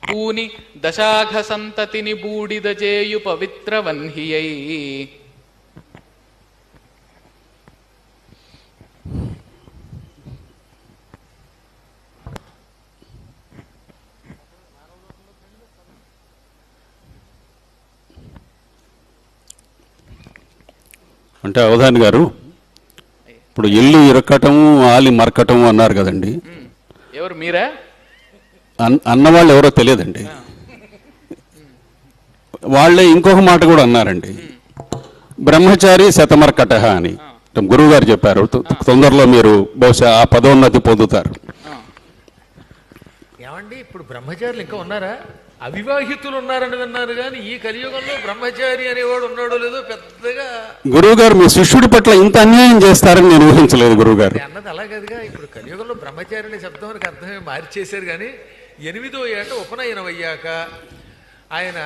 పూని దశాఘ సంతతిని బూడిద చేయు పవిత్రవన్హియై. అంటే అవధాని గారు ఇప్పుడు ఇల్లు ఇరక్కటము ఆలి మరకటము అన్నారు కదండి. ఎవరు మీరా? అన్నవాళ్ళు ఎవరో తెలియదండి. వాళ్ళే ఇంకొక మాట కూడా అన్నారండి, బ్రహ్మచారి శతమర్కట అని గురువు గారు చెప్పారు. తొందరలో మీరు బహుశా ఆ పదోన్నతి పొందుతారు. ఏమండి ఇప్పుడు బ్రహ్మచారులు ఇంకా ఉన్నారా? అవివాహితులు ఉన్నారని విన్నారు కానీ ఈ కలియుగంలో బ్రహ్మచారి అనేవాడు ఉన్నాడో లేదో పెద్దగా. గురువు గారు మీ శిష్యుడి పట్ల ఇంత అన్యాయం చేస్తారని నేను ఊహించలేదు గురువు గారు. అన్నది అలాగదిగా. ఇప్పుడు కలియుగంలో బ్రహ్మచారి అనే శబ్దానికి అర్థమే మార్చేశారు. కానీ 8వ ఏట ఉపనయనం అయ్యాక ఆయన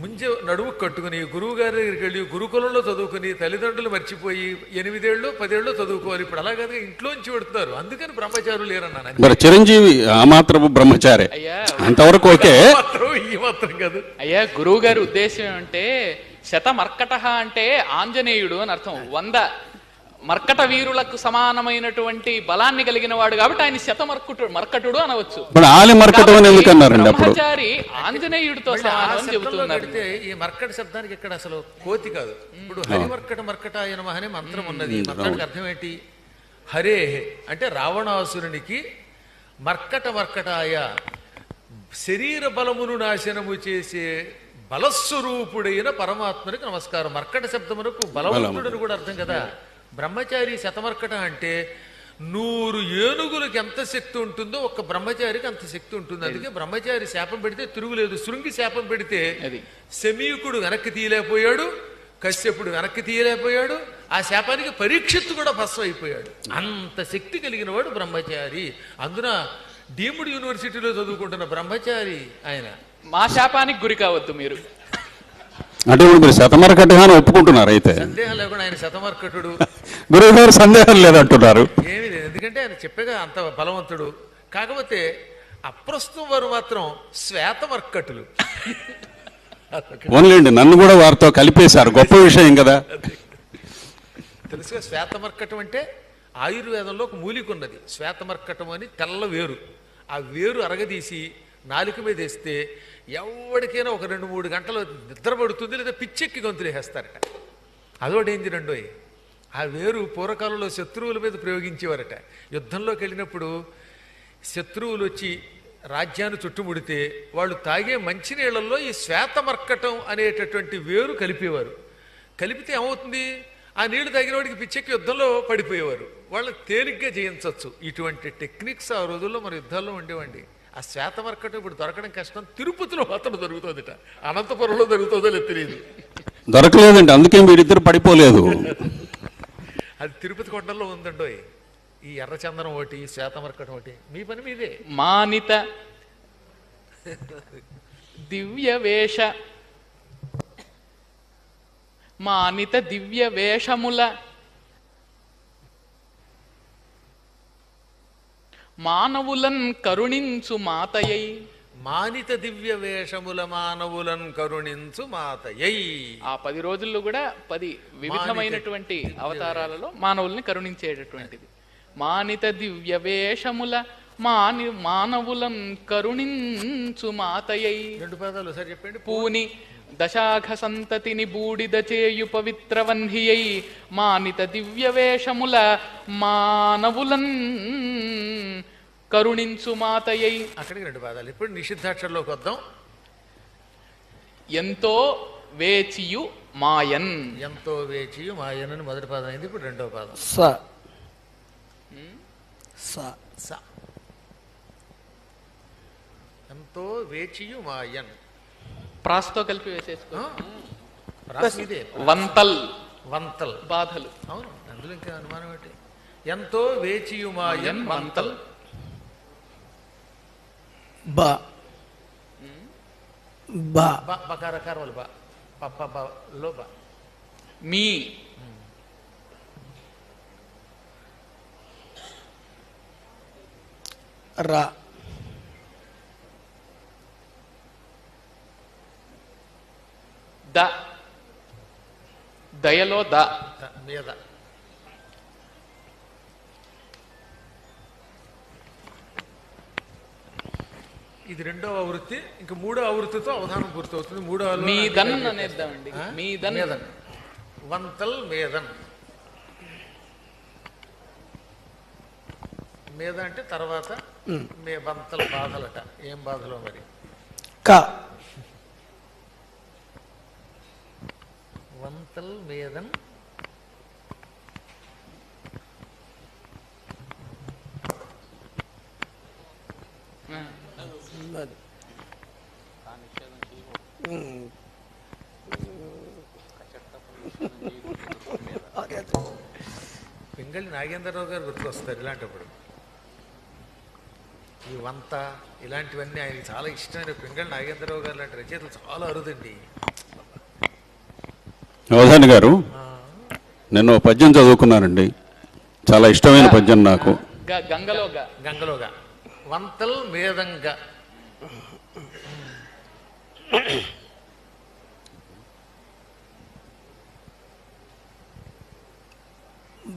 ముంజ నడుము కట్టుకుని గురువు గారి దగ్గరికి వెళ్ళి గురుకులంలో చదువుకుని తల్లిదండ్రులు మర్చిపోయి 8 ఏళ్ళు 10 ఏళ్ళు చదువుకోవాలి. ఇప్పుడు అలాగే ఇంట్లోంచి పెడుతున్నారు. అందుకని బ్రహ్మచారులు లేరన్నాను. మరి చిరంజీవి ఆ మాత్రము బ్రహ్మచారి అంతవరకు ఓకే. ఈ మాత్రం కాదు అయ్యా. గురువు గారి ఉద్దేశం ఏమంటే శతమర్కట అంటే ఆంజనేయుడు అని అర్థం. 100 మర్కట వీరులకు సమానమైనటువంటి బలాన్ని కలిగిన వాడు కాబట్టి ఆయన మర్కటుడు అనవచ్చు. బ్రహ్మచారి ఆంజనేయుడితో సమానం చెబుతున్నారు. ఈ మర్కట శబ్దానికి ఇక్కడ అసలు కోతి కాదు. ఇప్పుడు హరిమర్కట మర్కటాయ నమః అనే మంత్రం ఉన్నది. మర్కటకి అర్థం ఏంటి? హరే అంటే రావణాసురునికి, మర్కటాయ శరీర బలమును నాశనము చేసే బలస్వరూపుడైన పరమాత్మనికి నమస్కారం. మర్కట శబ్దమునకు బలవంతుడని కూడా అర్థం కదా. బ్రహ్మచారి శతమర్కట అంటే 100 ఏనుగులకి ఎంత శక్తి ఉంటుందో ఒక్క బ్రహ్మచారికి అంత శక్తి ఉంటుంది. అందుకే బ్రహ్మచారి శాపం పెడితే తిరుగులేదు. శృంగి శాపం పెడితే శమీకుడు వెనక్కి తీయలేకపోయాడు, కశ్యపుడు వెనక్కి తీయలేకపోయాడు. ఆ శాపానికి పరీక్షిత్తు కూడా భస్వం అయిపోయాడు. అంత శక్తి కలిగిన వాడు బ్రహ్మచారి. అందున డీమ్డ్ యూనివర్సిటీలో చదువుకుంటున్న బ్రహ్మచారి ఆయన. మా శాపానికి గురి కావద్దు మీరు. అంటే ఇప్పుడు మీరు శతమర్కటగానే ఒప్పుకుంటున్నారు. అయితే సందేహం లేకుండా ఆయన శతమర్కటుడు. గురువు గారు సందేహం లేదంటున్నారు. ఏమీ లేదు, ఎందుకంటే ఆయన చెప్పేగా అంత బలవంతుడు. కాకపోతే అప్రస్తుతం వారు మాత్రం శ్వేతమర్కటులు. ఓన్లేండి, నన్ను కూడా వారితో కలిపేశారు. గొప్ప విషయం కదా. తెలుసుగా శ్వేతమర్కటం అంటే ఆయుర్వేదంలో ఒక మూలిక ఉన్నది, శ్వేతమర్కటం అని, తెల్ల వేరు. ఆ వేరు అరగదీసి నాలుక మీద వేస్తే ఎవరికైనా ఒక 2-3 గంటలు నిద్ర పడుతుంది, లేదా పిచ్చెక్కి గొంతులు వేస్తారట. అదో డేంజర్ అండోయ్. ఆ వేరు పూర్వకాలంలో శత్రువుల మీద ప్రయోగించేవారట. యుద్ధంలోకి వెళ్ళినప్పుడు శత్రువులు వచ్చి రాజ్యాన్ని చుట్టుముడితే వాళ్ళు తాగే మంచినీళ్లలో ఈ శ్వేతమర్కటం అనేటటువంటి వేరు కలిపేవారు. కలిపితే ఏమవుతుంది, ఆ నీళ్లు తాగిన వాడికి పిచ్చెక్కి యుద్ధంలో పడిపోయేవారు. వాళ్ళు తేలిగ్గా జయించవచ్చు. ఇటువంటి టెక్నిక్స్ ఆ రోజుల్లో మన యుద్ధాల్లో ఉండేవండి. ఆ శ్వేతమర్కటం ఇప్పుడు దొరకడం కష్టం. తిరుపతిలో మాత్రం దొరుకుతుందిట, అనంతపురంలో దొరుకుతుందో లేదు తెలియదు. దొరకలేదండి, అందుకే మీరిద్దరు పడిపోలేదు. అది తిరుపతి కొండల్లో ఉందండోయ్. ఈ ఎర్రచందనం ఒకటి, శ్వేతమర్కటం ఒకటి. మీ పని మీదే. మానిత దివ్యవేష మానిత దివ్య వేషముల మానవులన్ కరుణించు మాతయై. మానిత దివ్య వేషముల మానవులను కరుణించు మాతయై. ఆ 10 రోజుల్లో కూడా 10 వివిధమైనటువంటి అవతారాలలో మానవుల్ని కరుణించేటటువంటిది. మానిత దివ్య వేషముల మానవులను కరుణించు మాతయై. 2 పదాలు సరి చెప్పండి. పూని దశాఖ సంతతిని బూడిద చేయు పవిత్రవన్హియై మానిత దివ్య వేషముల మానవులన్ కరుణించు మాతయై. అక్కడికి 2 పదాలు. ఇప్పుడు నిషిద్ధాక్షరంలోకి వద్దాం. ఎంతో వేచియు మాయన్. ఎంతో వేచియు మాయన్ అని మొదటి పదం అయింది. ఇప్పుడు 2వ పదం స స స. ఎంతో వేచియు మాయన్ ప్రాస్తో కలిపి వేసేసుకో. ఇదే వంతల్. వంతల్ బాధలు. అవును, అందులో ఇంకా అనుమానం ఏంటి. ఎంతో వేచియు మాయన్ వంతల్. బ బ బకారకార వాళ్ళు బా పప్ప లో బా. మీ రా ద దయలో ద మీద. ఇది 2వ ఆవృత్తి. ఇంకా 3వ ఆవృత్తితో అవధానం పూర్తవుతుంది. 3వ మీదన్ అనేద్దామండి. మీదన్. వంతల్ మేదన్. మీద అంటే తర్వాత మే వంతల్ బాధలట. ఏం బాధలో మరి. క వంతల్ మేదన్. పింగళి నాగేంద్రరావు గారు గుర్తుకొస్తారు ఇలాంటప్పుడు. ఈ వంత ఇలాంటివన్నీ ఆయనకి చాలా ఇష్టమైన పింగళి నాగేంద్రరావు గారు లాంటి రచయితలు చాలా అరుదండి. అవధాని గారు, నేను పద్యం చదువుకున్నానండి, చాలా ఇష్టమైన పద్యం నాకు. గంగలోగా వంతల్ మేదంగా.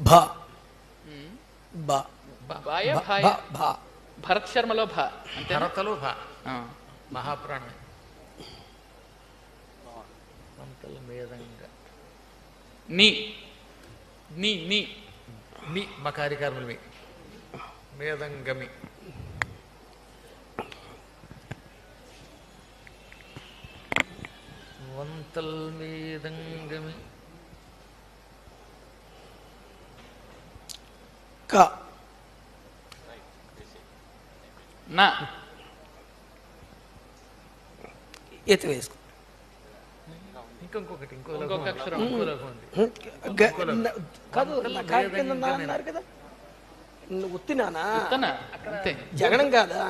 భ భ భరత్ శర్మలో భ. భరతలో భ. మహాప్రాణం. వంతల్ మేదంగా. నీ నీ నీ నీ మకారికారములు మీ. మేదంగమి. వంతల్ మేదంగమి. క నా ఎత్తి వేసుకో. ఇంకొకటి ఇంకొక అక్షరం. కాదు అన్నారు కదా, ఉత్తినానా జగడం కాదా.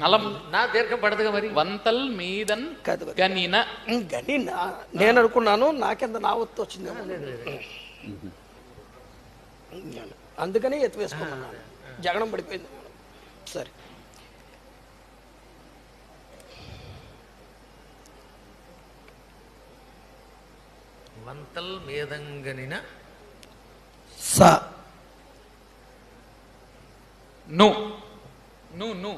నలం నా దీర్ఘం పడదుగా మరి. వంతల్ మీదన్ గనిన. గనినా నేను అనుకున్నాను, నాకెంత నా ఒత్తు వచ్చిందేమో, అందుకని ఎత్తు వేసుకున్నాను. జగడం పడిపోయింది. సరే, వంతల్ మేదంగనిన. స ను ను ను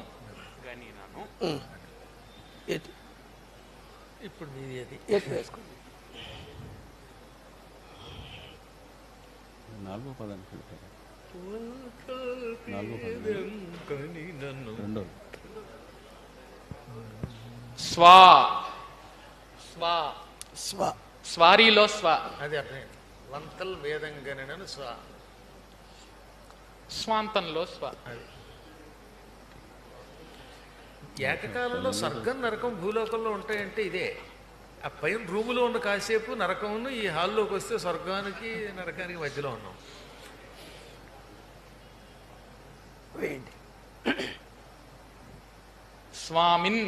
ఇప్పుడు మీది ఏది? వేసుకోండి. స్వా స్వా స్వ స్వారీలో స్వ. అది అర్థం. వంతల్ వేదంగనను స్వ. స్వాంతంలో స్వ. అది ఏకకాలంలో స్వర్గం నరకం భూలోకంలో ఉంటాయంటే ఇదే. ఆ పైన రూములో ఉన్న కాసేపు నరకమును, ఈ హాల్లోకి వస్తే స్వర్గానికి నరకానికి మధ్యలో ఉన్నాం. వేయండి. స్వామిన్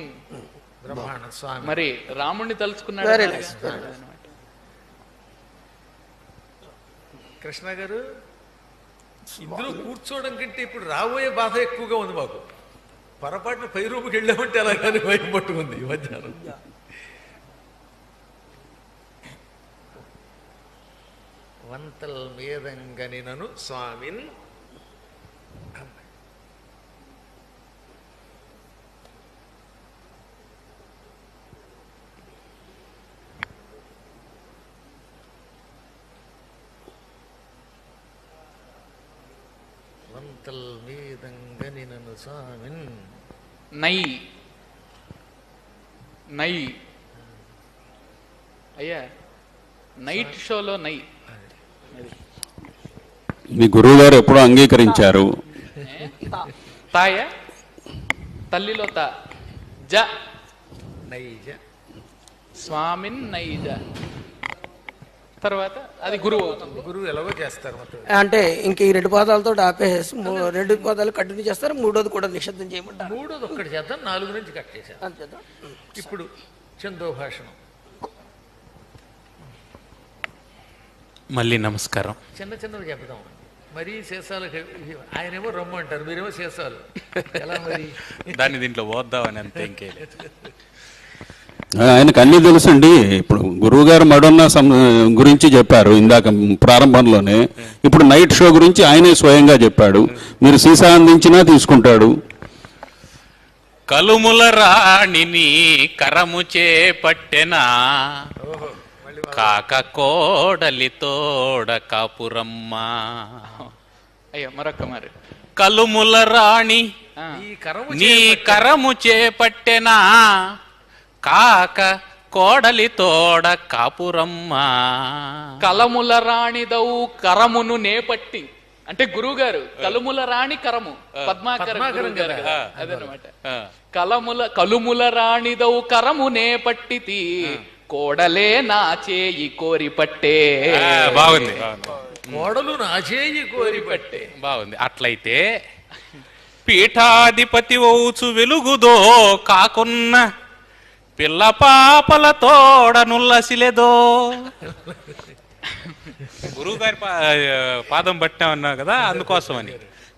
బ్రహ్మాండ స్వామి. మరి రాముణ్ణి తలుచుకున్నాడు. Very nice, very nice. Krishna గారు, ఇందులో కూర్చోవడం కంటే ఇప్పుడు రాబోయే బాధ ఎక్కువగా ఉంది మాకు. పొరపాటున పై రూముకి వెళ్ళామంటే అలా కానీ భయం పట్టుకుంది ఈ మధ్యాహ్నం. వంతల్ మేదంగనినను స్వామిన్. వంతల్ మేదంగనినను స్వామిన్. నై నై అయ్యా, నైట్ షోలో నై. మీ గురువు గారు ఎప్పుడో అంగీకరించారు. తాయ తల్లిలో తా జ నైజ స్వామిన్ నైజ. తర్వాత అది గురువు అవుతుంది. గురువు ఎలాగో చేస్తారు మొత్తం. అంటే ఇంక ఈ 2 పాదాలతో ఆపేసి 2 పాదాలు కంటిన్యూ చేస్తారు, 3వది కూడా నిషిద్ధం చేయమంటారు. 3వది ఒక్కటి చేద్దాం, 4 నుంచి కట్ చేశారు. అంతేదా? ఇప్పుడు చందోభాషణం. మళ్ళీ నమస్కారం. చిన్న చిన్నవి చెప్దాం. మరీ శేషాలు, ఆయనేమో రమ్ము అంటారు, మీరేమో శేషాలు. ఎలా మరి? దాన్ని దీంట్లో పోద్దామని అంతే, ఇంకే ఆయనకు అన్నీ తెలుసండి. ఇప్పుడు గురువు గారు మడొన్న గురించి చెప్పారు ఇందాక ప్రారంభంలోనే. ఇప్పుడు నైట్ షో గురించి ఆయనే స్వయంగా చెప్పాడు. మీరు సీసా అందించినా తీసుకుంటాడు. కలుముల రాణిని కరము చేపట్టెనా, కాక కోడలి తోడ కాపురమ్మ. అయ్యో మరొక్క మరి. కలుముల రాణి నీ కరము చేపట్టెనా, కాక కోడలి తోడ కాపురమ్మ. కలముల రాణిదవు కరమును నేపట్టి. అంటే గురువు గారు కలుముల రాణి కరము పద్మాకరం గారు అదనమాట. కలుముల రాణిదవు కరము నేపట్టితి, కోడలే నా చేయి కోరి పట్టే. బాగుంది. కోడలు నా చేయి కోరి పట్టే. బాగుంది. అట్లయితే పీఠాధిపతి ఓచు వెలుగుదో, కాకున్న పిల్ల పాపల తోడ నుల్లసిలేదో. గురువు గారి పాదం పట్టామన్నా కదా, అందుకోసమని.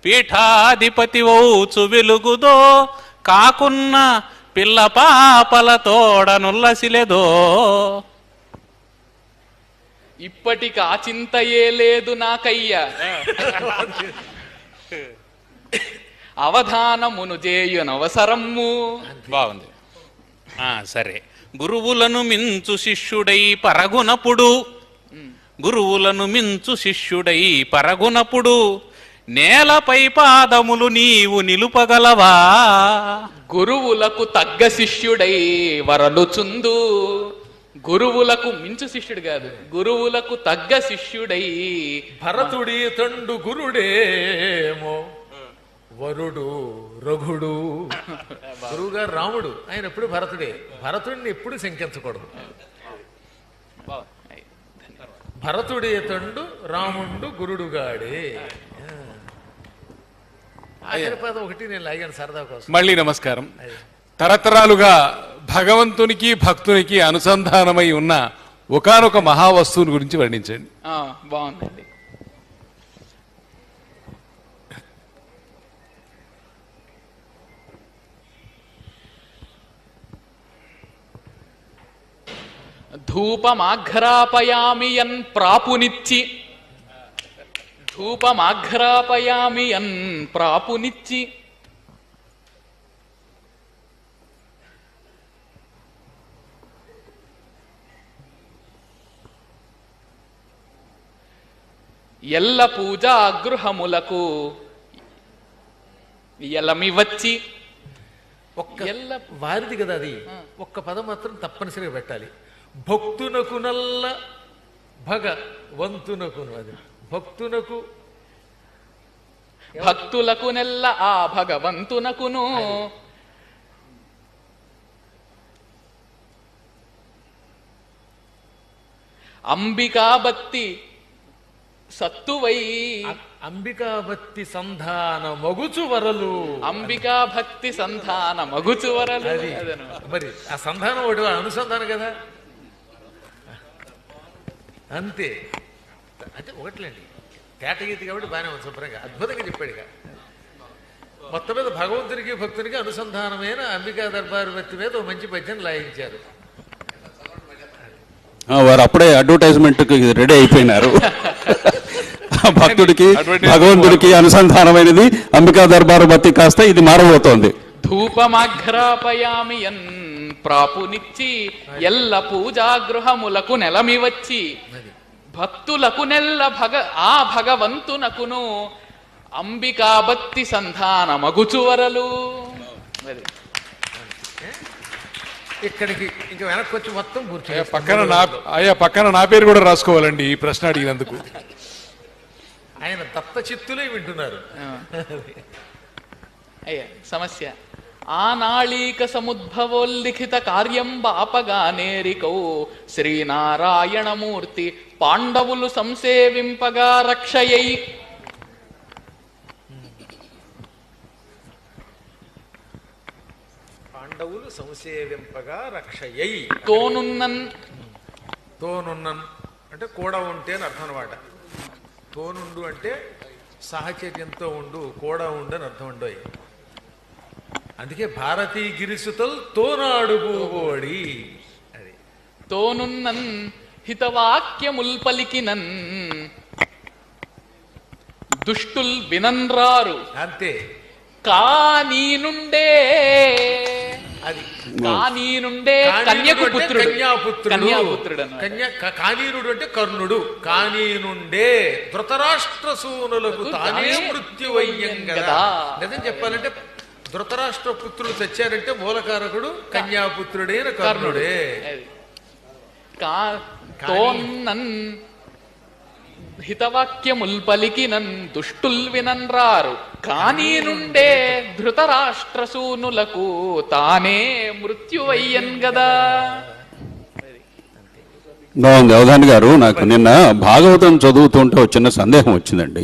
పీఠాధిపతి ఓచు వెలుగుదో, కాకున్న పిల్ల పాపల తోడ నుల్లసిలేదో. ఇప్పటికి ఆ చింతయే లేదు నాకయ్యా, అవధానమును చేయునవసరము. బాగుంది. సరే. గురువులను మించు శిష్యుడై పరగునప్పుడు, గురువులను మించు శిష్యుడై పరగునప్పుడు, నేలపై పాదములు నీవు నిలుపగలవా. గురువులకు తగ్గ శిష్యుడై వరలుచుందు. గురువులకు మించు శిష్యుడు కాదు, గురువులకు తగ్గ శిష్యుడై. భరతుడి తండు గురుడేమో వరుడు రఘుడు. గురువు గారు రాముడు, ఆయన ఎప్పుడు భరతుడే. భరతుడిని ఎప్పుడు శంకించకూడదు. భరతుడి తండు రాముండు గురుడుగాడే. ఆఖరిపాదం ఒకటి నేను లాగాను సరదా కోసం. మళ్ళీ నమస్కారం. తరతరాలుగా భగవంతునికి భక్తునికి అనుసంధానమై ఉన్న ఒకానొక మహావస్తువుని గురించి వర్ణించండి. బాగుందండి. ధూపమాఘ్రాపయామి యన్ ప్రాపునిచ్చి. ధూపమాఘ్రాపయామి అన్ ప్రాపునిచ్చి ఎల్ల పూజా గృహములకు ఎలమి వచ్చి. ఒక్క వారిది కదా అది, ఒక్క పదం మాత్రం తప్పనిసరిగా పెట్టాలి. భక్తునకు నల్ల భగవంతునకును, అది భక్తునకు భక్తులకు నెల్ల ఆ భగవంతునకును అంబికాబత్తి సత్తువై. అంబికాభక్తి సంధాన మగుచు వరలు. అంబికా భక్తి సంధాన మగుచు వరలు. మరి ఆ సంధానం ఒకటి అనుసంధానం కదా, అంతే. అంటే ఒకట్లేండి, తేటగీతి కాబట్టి బాగానే ఉంది, శుభ్రంగా అద్భుతంగా చెప్పాడు. ఇక మొత్తం మీద భగవంతునికి భక్తునికి అనుసంధానమైన అంబికా దర్బారు భక్తి మీద ఒక మంచి పద్యం లాయించారు. వారు అప్పుడే అడ్వర్టైజ్మెంట్కి రెడీ అయిపోయినారు. భక్తుడికి భగవంతుడికి అనుసంధానమైనది అంబికా దర్బారు భక్తి కాస్త ఇది మారబోతోంది. ధూపమాఘ్రాపయామి అన్ ప్రాపునిచ్చి ఎల్ల పూజా గృహములకు నెలమి వచ్చి భక్తులకు నెల్ల ఆ భగవంతునకును అంబికాబత్తి సంధాన మగుచువరలు. ఇక్కడికి ఇంకా వెనక్కి వచ్చి మొత్తం పూర్తి. పక్కన నా పేరు కూడా రాసుకోవాలండి ఈ ప్రశ్న అడిగినందుకు. ఆయన దత్త చిత్తులే వింటున్నారు. అయ్యా సమస్య ఆనాళీక సముద్భవోల్లిఖిత కార్యం బాపగానేరికౌ శ్రీనారాయణమూర్తి పాండవులు సంసేవింపగా రక్షయై. పాండవులు సంసేవింపగా రక్షయై. తోనున్నన్ అంటే కూడా ఉంటే అని అర్థం అనమాట. తోనుండు అంటే సాహచర్యంతో ఉండు, కూడా ఉండు అని అర్థం ఉండవు. అందుకే భారతీ గిరిసుతల్ తోనాడుబోడి. అది తోనున్నన్ హితవాక్యముల్పలికినన్ దుష్టుల్ వినన్రారు. అంతే. కానీ నుండే అది కానీనుండే కన్యకు పుత్రుడు. కన్యాపుత్రుడు. కానీనుడు అంటే కర్ణుడు. కానీనుండే ధృతరాష్ట్ర సూనులకు తానే మృత్యువయ్యం కదా. నిజం చెప్పాలంటే ధృతరాష్ట్ర పుత్రులు చచ్చారంటే మూలకారకుడు కన్యాపుత్రుడైన కర్ణుడే. హితవాక్యముల్పలికినన్ దుష్టుల్ వినన్రారు కానీ నుండే ధృతరాష్ట్రసూనులకు తానే మృత్యువయ్యన్ గదా. బాగుంది అవధాని గారు. నాకు నిన్న భాగవతం చదువుతుంటే ఒక చిన్న సందేహం వచ్చిందండి.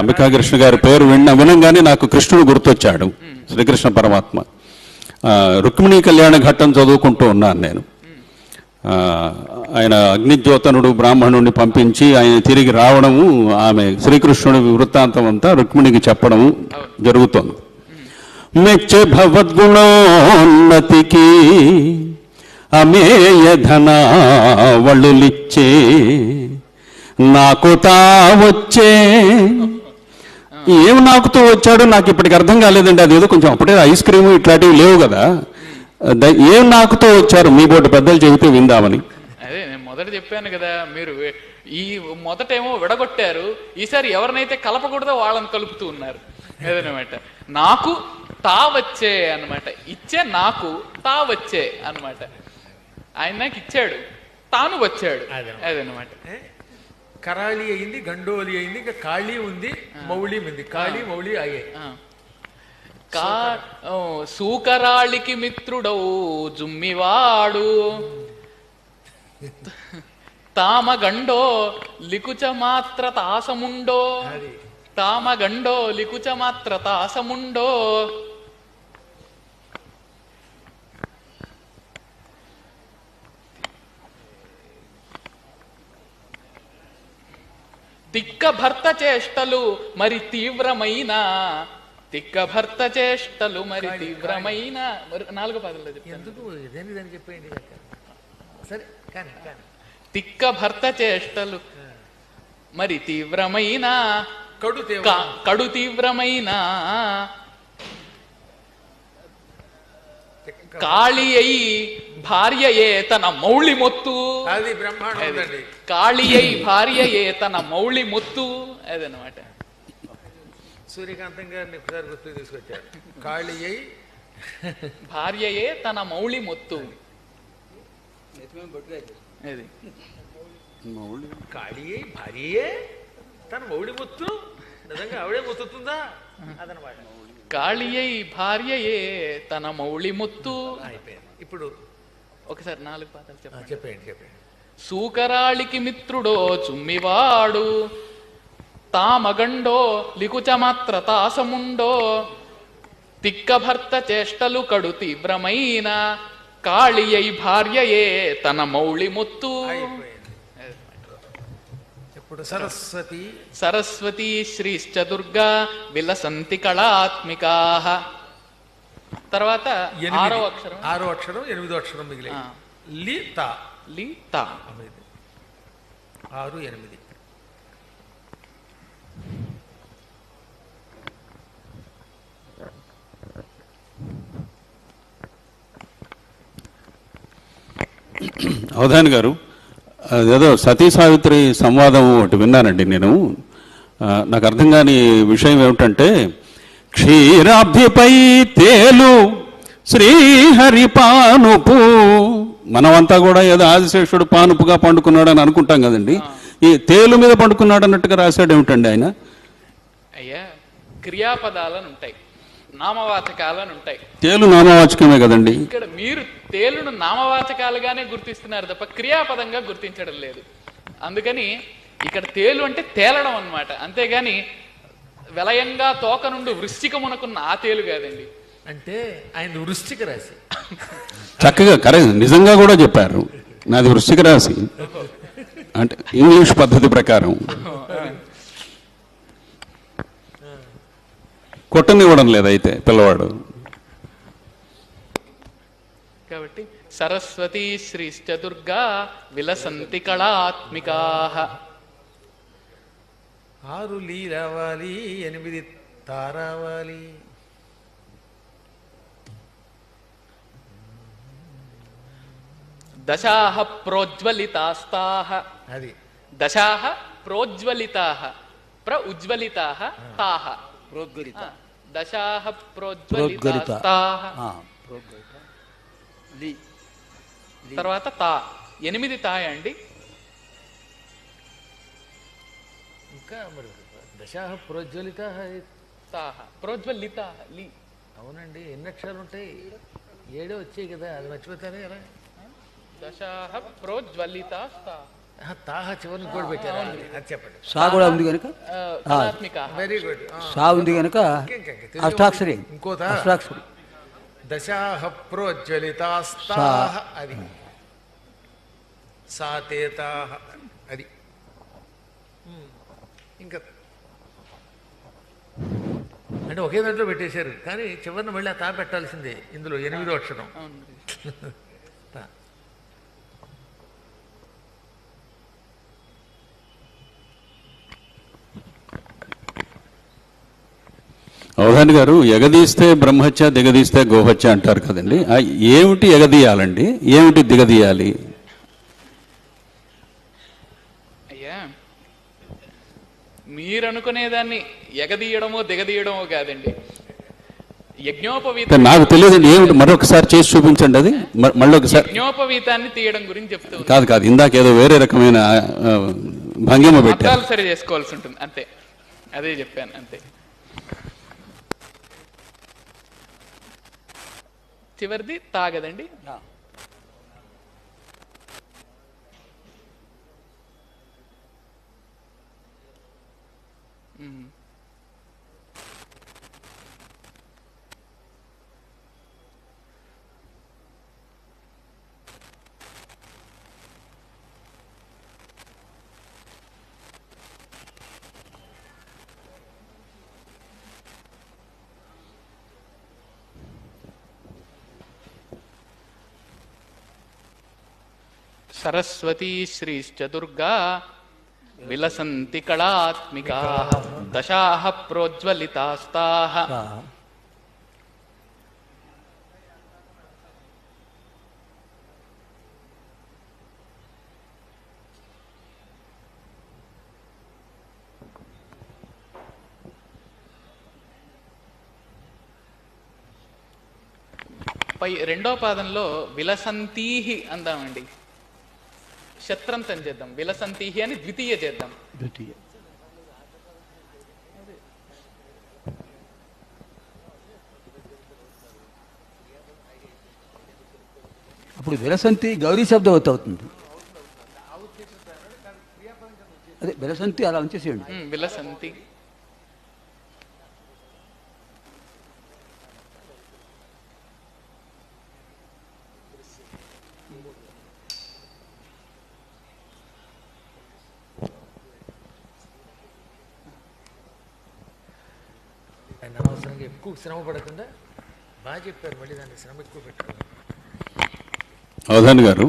అంబికాకృష్ణ గారి పేరు వినంగానే నాకు కృష్ణుడు గుర్తొచ్చాడు, శ్రీకృష్ణ పరమాత్మ. రుక్మిణీ కళ్యాణ ఘట్టం చదువుకుంటూ ఉన్నాను నేను. ఆయన అగ్నిజ్యోతనుడు బ్రాహ్మణుడిని పంపించి ఆయన తిరిగి రావడము, ఆమె శ్రీకృష్ణుడి వృత్తాంతం అంతా రుక్మిణికి చెప్పడము జరుగుతోంది. మెచ్చే భగవద్గుణోన్నతికి అమేయ ధనావళులిచ్చే నాకు తా వచ్చే. ఏం నాకుతూ వచ్చాడో నాకు ఇప్పటికి అర్థం కాలేదండి. అదేదో కొంచెం అప్పుడే ఐస్ క్రీము ఇట్లాంటివి లేవు కదా. ఏం నాకుతూ వచ్చారు మీ బోటి పెద్దలు చెబితే విందామని. అదే నేను మొదట చెప్పాను కదా, మీరు ఈ మొదటేమో విడగొట్టారు, ఈసారి ఎవరినైతే కలపకూడదో వాళ్ళని కలుపుతూ ఉన్నారు. ఏదనమాట నాకు తా వచ్చే అనమాట. ఇచ్చే నాకు తా వచ్చే అనమాట. ఆయన నాకు ఇచ్చాడు, తాను వచ్చాడు. అదనమాట. కరాళి అయింది, గండోలి అయింది, ఇంకా కాళీ ఉంది, మౌళి ఉంది. కాళీ మౌళి అయ్యాయి. సూకరాళికి మిత్రుడవు జుమ్మివాడు తామగండో లికుచ మాత్ర తాసముండో. తామగండో లికుచ మాత్ర తాసముండో. తిక్క భర్త చేష్టలు మరి తీవ్రమైన తిక్క భర్త చేష్టలు మరి తీవ్రమైన. 4 పదాలు ఎందుకు దానికి చెప్పండి. సరే కానీ తిక్క భర్త చేష్టలు మరి తీవ్రమైన కడు కడు తీవ్రమైన కాళి అయి భార్యయే తన మౌళి మొత్తు. అది బ్రహ్మాండం. కాళి అయి భార్యయే తన మౌళి మొత్తు అదనమాట. సూర్యకాంతం గారిని ఒకసారి గుర్తు తీసుకొచ్చారు. కాళి అయి భార్యయే తన మౌళి మొత్తు. కాళి అయి భార్యయే తన మౌళి మొత్తు. నిజంగా ఆవిడే మొత్తుతుందా అదనమాట. కాళి అయి భార్యయే తన మౌళి మొత్తు అయిపోయింది. ఇప్పుడు ఒకసారి 4 పాదాలు చెప్పండి. సూకరాళికి మిత్రుడో చుమ్మివాడు తామగండో లికుచమాత్ర తాసముండో తిక్క భర్త చేష్టలు కడు తీవ్రమైన కాళి అయి భార్యయే తన మౌళి మొత్తు. ఇప్పుడు సరస్వతి సరస్వతీ శ్రీశ్చ దుర్గా విలసంతి కళాత్మికాః. తర్వాత 6వ అక్షరం 8వ అక్షరం మిగిలి లితా. 6, 8. అవధాని గారు, అదేదో సతీ సావిత్రి సంవాదం ఒకటి విన్నానండి నేను. నాకు అర్థం కాని విషయం ఏమిటంటే, క్షీరాబ్ధిపై తేలు శ్రీహరి పానుపు. మనమంతా కూడా ఏదో ఆదిశేషుడు పానుపుగా పండుకున్నాడు అని అనుకుంటాం కదండి. ఈ తేలు మీద పండుకున్నాడు అన్నట్టుగా రాశాడు ఏమిటండి ఆయన? అయ్యా, క్రియాపదాలను ఉంటాయి, నామవాచకాలను ఉంటాయి. తేలు నామవాచకమే కదండి. ఇక్కడ మీరు తేలును నామవాచకాలుగానే గుర్తిస్తున్నారు తప్ప క్రియాపదంగా గుర్తించడం లేదు. అందుకని ఇక్కడ తేలు అంటే తేలడం అన్నమాట, అంతేగాని విలయంగా తోక నుండి వృశ్చికమునకున్న ఆ తేలు కాదండి. అంటే ఆయన వృశ్చిక రాశి. చక్కగా కరెక్ట్, నిజంగా కూడా చెప్పారు. నాది వృశ్చిక రాశి అంటే ఇంగ్లీష్ పద్ధతి ప్రకారం. కొట్టనివ్వడం లేదైతే పిల్లవాడు. కాబట్టి సరస్వతీ శ్రీశ్చ దుర్గా విలసంతి కళాత్మికాః. 6 లీలావాలి, 8 తారావాలి. దశాః ప్రోజ్వలితాస్తాః. అది దశాః ప్రోజ్వలితాః, ఉజ్వలితాః తాః. దశాః ప్రోజ్వలితాస్తాః. తర్వాత తా 8 తాయ అండి. ఇంకా మరి దశాః ప్రోజ్వలిత తాః ప్రోజ్వలిత లి. అవునండి, ఎన్ని అక్షరాలు ఉంటాయి? 7 వచ్చాయి కదా, అది మర్చిపోతారా ఎలా? దశాః ప్రోజ్వలితాస్తాః. తాహ చివరిని కూడా పెట్టారు. అది చెప్పండి. సా కూడా ఉంది కనుక వెరీ గుడ్. సా ఉంది కనుక అష్టాక్షరి, ఇంకో అష్టాక్షరి. దశాః ప్రోజ్వలితాస్తాః అది సాతేతాః అది. ఇంకా అంటే ఒకే దాంట్లో పెట్టేశారు, కానీ చివరిని మళ్ళీ ఆ తా పెట్టాల్సిందే. ఇందులో 8వ అక్షరం. అవధాని గారు, ఎగదీస్తే బ్రహ్మహత్య, దిగదీస్తే గోహత్య అంటారు కదండి. ఏమిటి ఎగదీయాలండి, ఏమిటి దిగదీయాలి? అయ్యా, మీరనుకునేదాన్ని ఎగదీయడమో దిగదీయడమో కాదండి. యజ్ఞోపవీతం నాకు తెలియదండి, ఏమిటి మరొకసారి చేసి చూపించండి. అది మళ్ళీ ఒకసారి. యజ్ఞోపవీతాన్ని తీయడం గురించి చెప్తూ కాదు, ఇందాక ఏదో వేరే రకమైన భంగిమ పెట్టారు. సరి చేసుకోవాల్సి ఉంటుంది అంతే, అదే చెప్పాను అంతే. చివరిది తాగదండి. సరస్వతీ శ్రీశ్చ దుర్గా విలసంతి కళాత్మికాః దశాః ప్రోజ్వలితాస్తాః. పై రెండో పాదంలో విలసంతీహి అందామండి. శత్రంతం చేద్దాం, విలసంతీహి అని ద్వితీయ చేద్దాం. ద్వితీయ. అప్పుడు విలసంతి గౌరీ శబ్దం అవుతుంది. అదే విలసంతి అలా ఉంచేసేయండి. విలసంతి. అనవసరంగా ఎక్కువ శ్రమ పడకుండా బాగా చెప్పారు. మళ్ళీ దాన్ని శ్రమ ఎక్కువ పెట్టారు. అవధాని గారు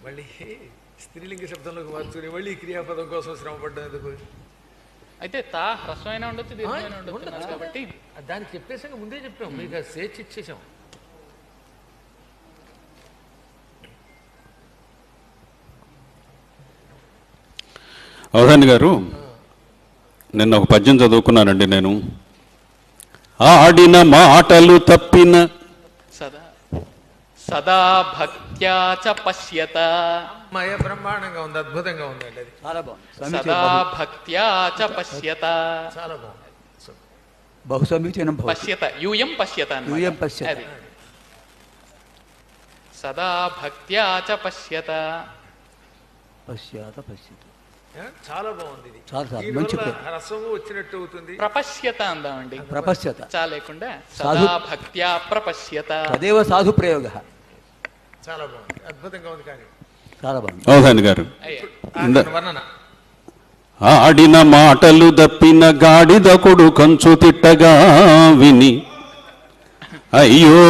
మళ్ళీ స్త్రీలింగ శబ్దంలోకి మార్చుకుని మళ్ళీ క్రియాపదం కోసం శ్రమ పడ్డం ఎందుకు? అయితే తా హ్రస్వమైన ఉండొచ్చు, దీర్ఘమైన ఉండొచ్చు కాబట్టి దానికి చెప్పేసాక ముందే చెప్పాం, మీకు ఆ స్వేచ్ఛ ఇచ్చేసాం. అవధాని గారు, నిన్న ఒక పద్యం చదువుకున్నానండి నేను. ఆడిన మాటలు తప్పిన సదా సదా భక్త్యా చ పశ్యత. మయ బ్రహ్మాండంగా ఉంది, అద్భుతంగా ఉందండి. అది చాలా బాగుంది. సదా భక్త్యా చ పశ్యత. చాలా బాగుంది. బహు సమీచీనం. పశ్యత యూయం పశ్యత అన్నమాట. యూయం పశ్యత. అది సదా భక్త్యా చ పశ్యత. పశ్యత పశ్యత. చాలా బాగుంది. ఇది చాలా మంచి రసము వచ్చినట్టు అవుతుంది. ప్రపశ్యత అందామండి. ప్రపశ్యత చాలా లేకుండా సదా భక్త్యా ప్రపశ్యత. తదేవ సాధు ప్రయోగ. చాలా బాగుంది, అద్భుతంగా ఉంది. కానీ చాలా బాగుంది. అవధాని గారు, వర్ణన. ఆడిన మాటలు దప్పిన గాడిదకుడు కంచు తిట్టగా విని, అయ్యో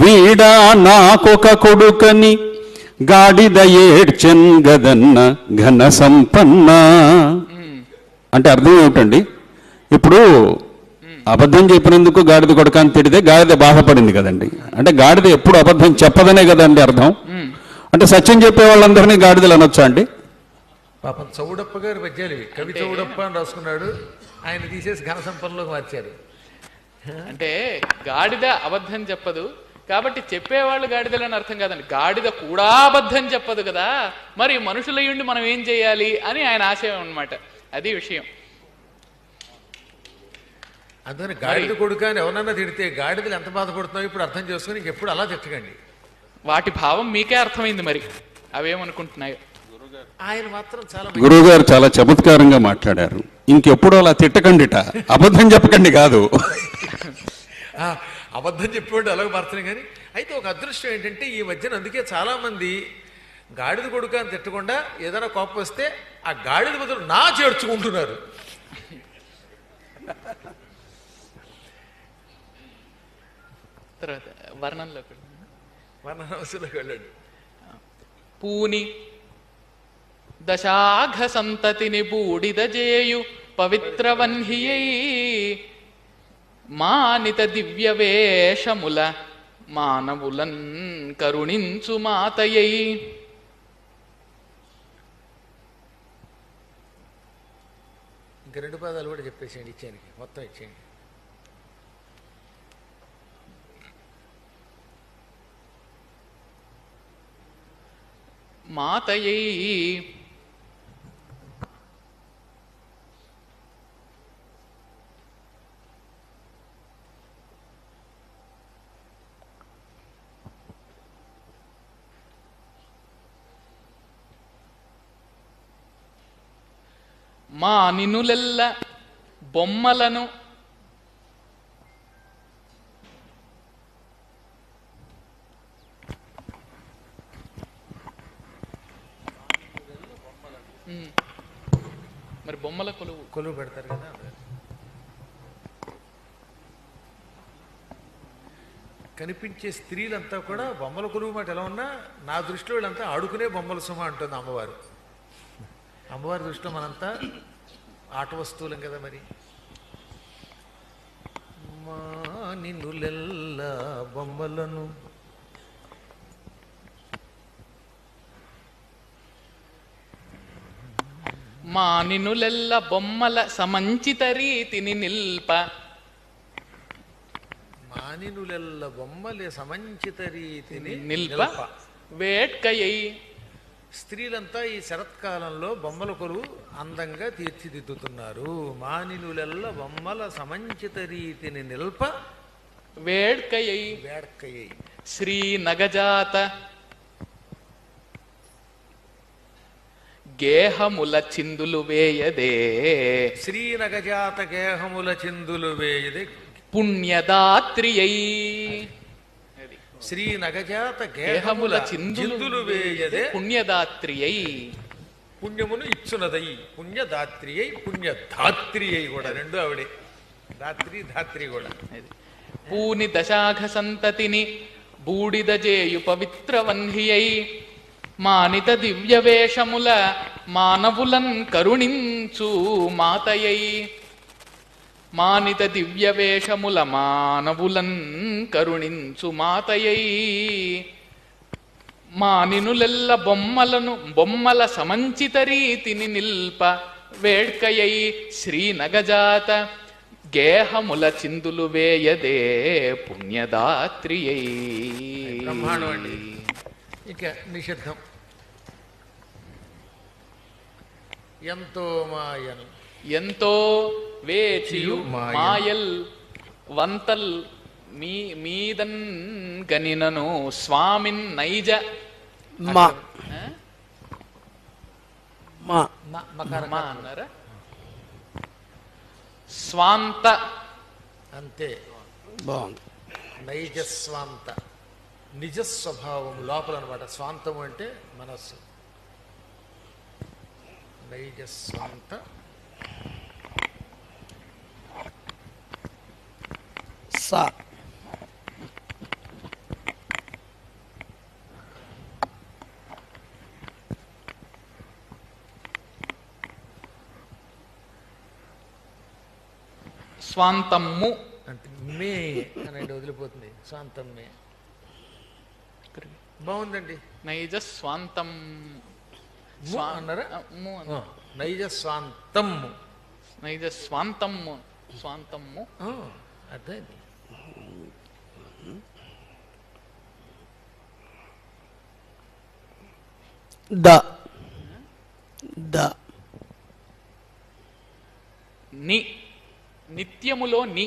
వీడా నాకొక కొడుకని గాడిద ఏడ్చెన్ గదన్న ఘన సంపన్న. అంటే అర్థం ఏమిటండి? ఇప్పుడు అబద్ధం చెప్పినందుకు గాడిద కొడుక అని తిడితే గాడిద బాధపడింది కదండి. అంటే గాడిద ఎప్పుడు అబద్ధం చెప్పదనే కదండి అర్థం. అంటే సత్యం చెప్పే వాళ్ళందరినీ గాడిదలు అనొచ్చా అండి? పాపం చౌడప్ప గారి పద్యాలు ఇవి. కవి చౌడప్ప అని రాసుకున్నాడు, ఆయన తీసేసి ఘన సంపన్నంలోకి మార్చారు. అంటే గాడిద అబద్ధం చెప్పదు కాబట్టి చెప్పేవాళ్ళు గాడిదలని అర్థం కాదండి. గాడిద కూడా అబద్ధం చెప్పదు కదా, మరి మనుషులయ్యుండి మనం ఏం చేయాలి అని ఆయన ఆశయం అన్నమాట. అది విషయం. అందుకని గాడిద కొడుకు అని ఎవరన్నా తిడితే గాడిదలు ఎంత బాధపడుతున్నావు ఇప్పుడు అర్థం చేసుకుని ఇంకెప్పుడు అలా తిట్టకండి. వాటి భావం మీకే అర్థమైంది, మరి అవేమనుకుంటున్నాయో. ఆయన మాత్రం చాలా గురువు గారు చాలా చమత్కారంగా మాట్లాడారు. ఇంకెప్పుడు అలా తిట్టకండిట, అబద్ధం చెప్పకండి కాదు. అబద్ధం చెప్పేవాడు అలాగే మారుతున్నాయి. కానీ అయితే ఒక అదృష్టం ఏంటంటే ఈ మధ్యన అందుకే చాలా మంది గాడిద కొడుకు అని తిట్టకుండా ఏదైనా కోపం వస్తే ఆ గాడిద బదులు నా చేర్చుకుంటున్నారు. తర్వాత వర్ణంలోకి వర్ణంలోకి వెళ్ళండి. పూని దశాఘ సంతతిని బూడిద జేయు పవిత్రవన్హియై మానిత దివ్య వేషముల మానవులన్ కరుణించు మాతయై. ఇంక రెండు పదాలు కూడా చెప్పేసేయండి, ఇచ్చేయండి, మొత్తం ఇచ్చేయండి. మాతయై మా నినులెల్ల బొమ్మలను మరి బొమ్మల కొలువు పెడతారు కదా. కనిపించే స్త్రీలంతా కూడా బొమ్మల కొలువు మాట ఎలా ఉన్నా నా దృష్టిలో వీళ్ళంతా ఆడుకునే బొమ్మల సుమ అంటుంది అమ్మవారు. అమ్మవారి దృష్టిలో మనంతా ఆట వస్తువులం కదా. మరి మా నిన్నులెల్లా బొమ్మలను మానినులెల్ల బొమ్మల సమంచిత రీతిని నిల్ప. మానినులెల్ల బొమ్మలే సమంచిత రీతిని నిల్ప వేట్కయ్యి. స్త్రీలంతా ఈ శరత్కాలంలో బొమ్మల కొలువు అందంగా తీర్చిదిద్దుతున్నారు. మానినులెల్ల బొమ్మల సమంచిత రీతిని నిల్ప వేడ్కయ్యి. వేడ్కయ్యి శ్రీ నగజాత గేహముల చిందులు వేయదే. శ్రీ నగజాత గేహముల చిందులు వేయదే పుణ్యదాత్రి అయి. శ్రీ నగజాత గేహముల చిందులు వేయదే పుణ్యదాత్రి అయి. పుణ్యమును ఇచ్చునదై పుణ్యదాత్రి అయి పుణ్యధాత్రి అయి కూడా రెండు ఆవిడే. దాత్రి ధాత్రి కూడా. పూని దశాఖ సంతతిని బూడిదజేయు పవిత్ర వన్హి అయి. మానిత దివ్య వేషముల మానవులన్ కరుణించు మాతయై. మానిత దివ్య వేషముల మానవులన్ కరుణించు మాతయై. మానినులెల్ల బొమ్మల సమంచిత రీతిని నిల్ప వేడ్కయై. శ్రీ నగజాత గేహముల చిందులు వేయదే పుణ్యదాత్రి అయి. బ్రహ్మాండం అండి. ఇక నిషిద్ధం. ఎంతో మాయను ఎంతో వేచియు మాయల్ వంతల్ మీదన్ గనినను స్వామిన్ నైజ అన్నారా. స్వాంత అంతే బాగుంది. నైజస్వాంత నిజస్వభావం లోపల అనమాట. స్వాంతం అంటే మనస్సు. నైజస్వాంత సా స్వాంతమ్ము అంటే మే అనేది వదిలిపోతుంది. స్వాంతం మే బాగుందండి. నైజ స్వాంతం అన్నారా. అన్నారా. నైజ స్వాంతం నైజ స్వాంతమ్ము స్వాంతమ్ము అదే. ద ద ని నిత్యములో ని.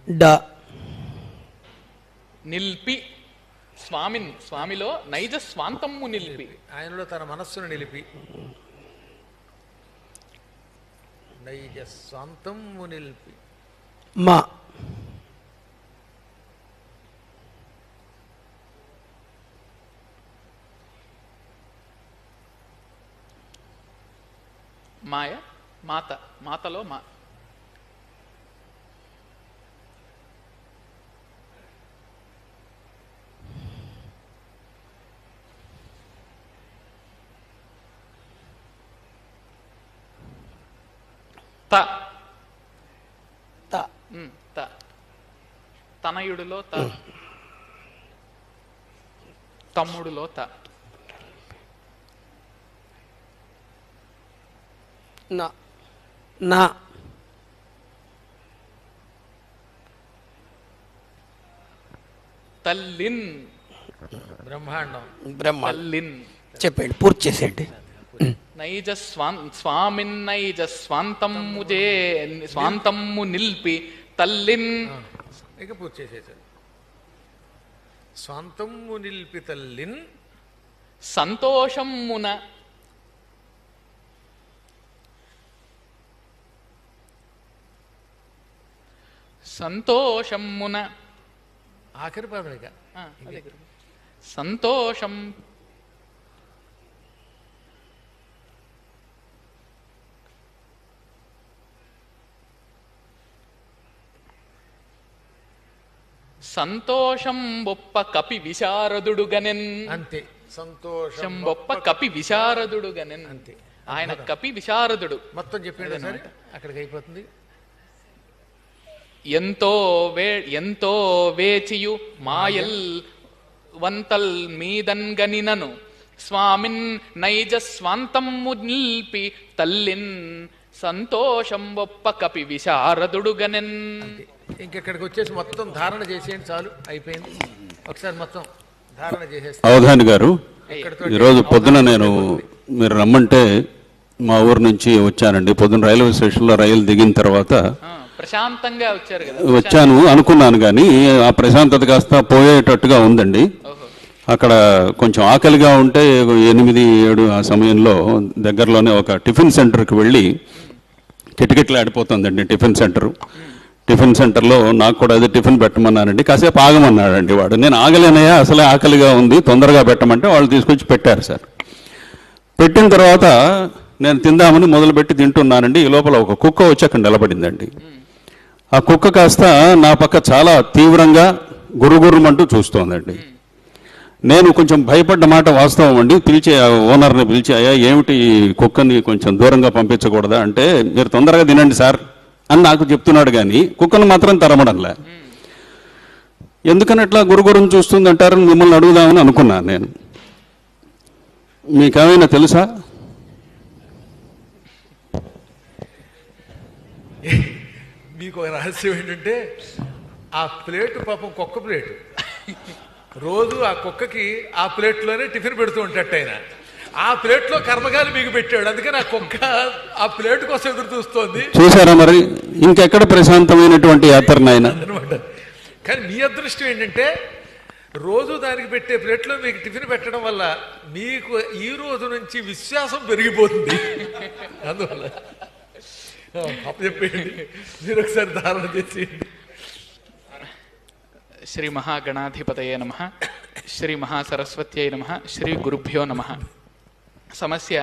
డ నిల్పి స్వామిలో నైజ స్వాంతమ్ము నిలిపి. ఆయనలో తన మనస్సును నిలిపి. నైజ స్వాంతమ్ము నిలిపి. మా మాయ మాత మాతలో మా. త త త తనయుడిలో త. తమ్ముడిలో త. నా నా తల్లిన్. బ్రహ్మాండం. తల్లిన్ చెప్పండి, పూర్తి చేసేయండి. నైజ స్వామిన్ నైజ స్వాంతమ్ముజే స్వాంతమ్ము నిల్పి తల్లిన్. ఇక పూర్తి చేసేసారు. స్వాంతమ్ము నిల్పి తల్లిన్ సంతోషమ్మున సంతోషమ్మున ఆఖరి పదమిక సంతోషం సంతోషం బొప్ప కపి విశారదుడుగనెన్. అంతే, సంతోషం బొప్ప కపి విశారదుడుగనెన్. అంతే, ఆయన కపి విశారదుడు. మొత్తం చెప్పాడు సరే, అక్కడికి అయిపోతుంది. ఎంతో వేచియు మాయల్ వంతల్ మీదన్గనినను స్వామిన్ నైజ స్వాంతమ్ము నిల్పి తల్లిన్ సంతోషం ఒప్ప కపి విశారదుడుగనెన్. ఇంకెక్కడికి వచ్చేసి మొత్తం ధారణ చేసేయండి, చాలు అయిపోయింది. ఒకసారి మొత్తం ధారణ చేసేసి. అవధాని గారు, ఈరోజు పొద్దున నేను మీరు రమ్మంటే మా ఊరు నుంచి వచ్చానండి. పొద్దున రైల్వే స్టేషన్లో రైలు దిగిన తర్వాత ప్రశాంతంగా వచ్చారు కదా, వచ్చాను అనుకున్నాను, కానీ ఆ ప్రశాంతత కాస్త పోయేటట్టుగా ఉందండి. అక్కడ కొంచెం ఆకలిగా ఉంటే 8-7 ఆ సమయంలో దగ్గరలోనే ఒక టిఫిన్ సెంటర్కి వెళ్ళి కిటకిటలు ఆడిపోతుందండి టిఫిన్ సెంటరు. టిఫిన్ సెంటర్లో నాకు కూడా అదే టిఫిన్ పెట్టమన్నానండి. కాసేపు ఆగమన్నాడండి వాడు. నేను ఆగలేనయ్యా, అసలే ఆకలిగా ఉంది, తొందరగా పెట్టమంటే వాళ్ళు తీసుకొచ్చి పెట్టారు సార్. పెట్టిన తర్వాత నేను తిందామని మొదలుపెట్టి తింటున్నానండి. ఈ లోపల ఒక కుక్క వచ్చి అక్కడ నిలబడిందండి. ఆ కుక్క కాస్త నా పక్క చాలా తీవ్రంగా గురుగురుమంటూ చూస్తోందండి. నేను కొంచెం భయపడ్డ మాట వాస్తవం అండి. పిలిచి ఓనర్ని పిలిచి, అయ్యా ఏమిటి కుక్కని కొంచెం దూరంగా పంపించకూడదా అంటే, మీరు తొందరగా తినండి సార్ అని నాకు చెప్తున్నాడు, కానీ కుక్కను మాత్రం తరమడంలే. ఎందుకని అట్లా గురుగురుని చూస్తుందంటారని మిమ్మల్ని అడుగుదామని అనుకున్నాను నేను. మీకేమైనా తెలుసా? మీకు ఒక రహస్యం ఏంటంటే, ఆ ప్లేటు పాపం కుక్క ప్లేటు. రోజు ఆ కుక్కకి ఆ ప్లేట్లోనే టిఫిన్ పెడుతూ ఉంటాడు ఆయన. ఆ ప్లేట్లో కర్మగాలి మీకు పెట్టాడు, అందుకని ఆ కుక్క ఆ ప్లేట్ కోసం ఎదురు చూస్తోంది. చూసారా మరి, ఇంకెక్కడ ప్రశాంతమైనటువంటి యాత్ర నాయన అనమాట. కానీ మీ అదృష్టం ఏంటంటే, రోజు దానికి పెట్టే ప్లేట్లో మీకు టిఫిన్ పెట్టడం వల్ల మీకు ఈ రోజు నుంచి విశ్వాసం పెరిగిపోతుంది. అందువల్ల చెప్పేయండి, మీరు ఒకసారి ధారణ చేసేయండి. శ్రీ మహాగణాధిపతయే నమః, శ్రీ మహాసరస్వత్యై నమః, శ్రీ గురుభ్యో నమః. సమస్య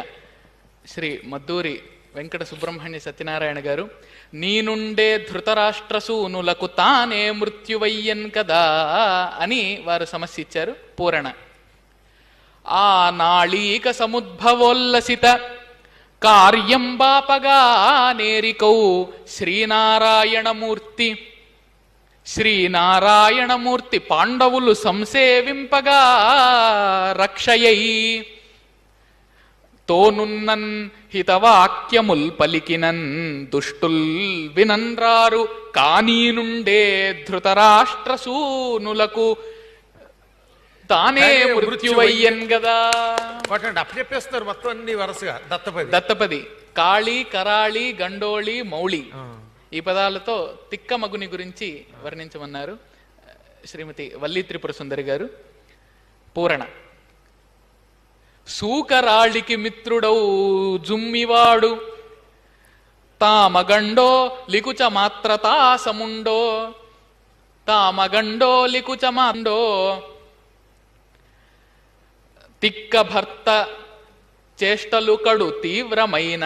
శ్రీ మద్దూరి వెంకట సుబ్రహ్మణ్య సత్యనారాయణ గారు. నీ నుండే ధృతరాష్ట్రసూనులకు తానే మృత్యువయ్యన్ కదా అని వారు సమస్య ఇచ్చారు. పూరణ. ఆ నాళీక సముద్భవోల్లసిత కార్యం బాపగా నేరికౌ శ్రీనారాయణమూర్తి. శ్రీనారాయణమూర్తి పాండవులు సంసేవింపగా రక్షయై తోనున్నన్ హితవాక్యముల్ పలికినన్ దుష్టుల్ వినన్రారు. కానీ నుండే ధృతరాష్ట్రసూనులకు తానే మృత్యువయ్యన్ గదా. అప్పచెప్పేస్తున్నారు మొత్తం అన్ని వరుసగా. దత్తపది, కాళీ, కరాళి, గండోళి, మౌళి ఈ పదాలతో తిక్కమగుని గురించి వర్ణించమన్నారు శ్రీమతి వల్లి త్రిపుర సుందరి గారు. పూరణ. సూకరాళికి మిత్రుడౌ జుమ్మివాడు తామగండో లికుచ మాత్రతాసముండో. తామగండో లికుచ మాండో తిక్క భర్త చేష్టలు కడు తీవ్రమైన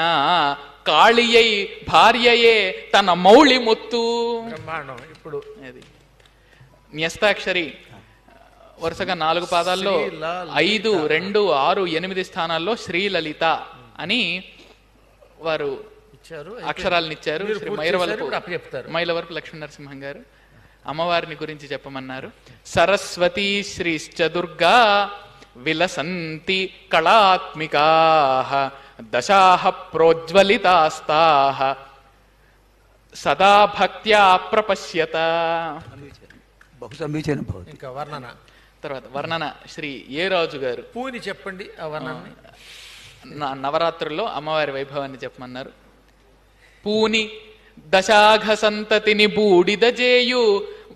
కాళియై భార్యయే తన మౌళి మొత్తు. ఇప్పుడు న్యస్తాక్షరి వరుసగా 4 పాదాల్లో 5, 2, 6, 8 స్థానాల్లో శ్రీలలిత అని వారు అక్షరాలను ఇచ్చారు. శ్రీ మైలవరపు లక్ష్మీ నరసింహం గారు అమ్మవారిని గురించి చెప్పమన్నారు. సరస్వతీ శ్రీశ్చ దుర్గా విలసంతి కళాత్మికాః దశాః ప్రోజ్వలితాస్తాః సదా భక్త్యా ప్రపశ్యత. బహు సమీచీనం. ఇంకా వర్ణన. తర్వాత వర్ణన శ్రీ ఏ రాజు గారు. పూని చెప్పండి ఆ వర్ణనని. నవరాత్రుల్లో అమ్మవారి వైభవాన్ని చెప్పమన్నారు. పూని దశాఘ సంతతిని బూడిద జేయు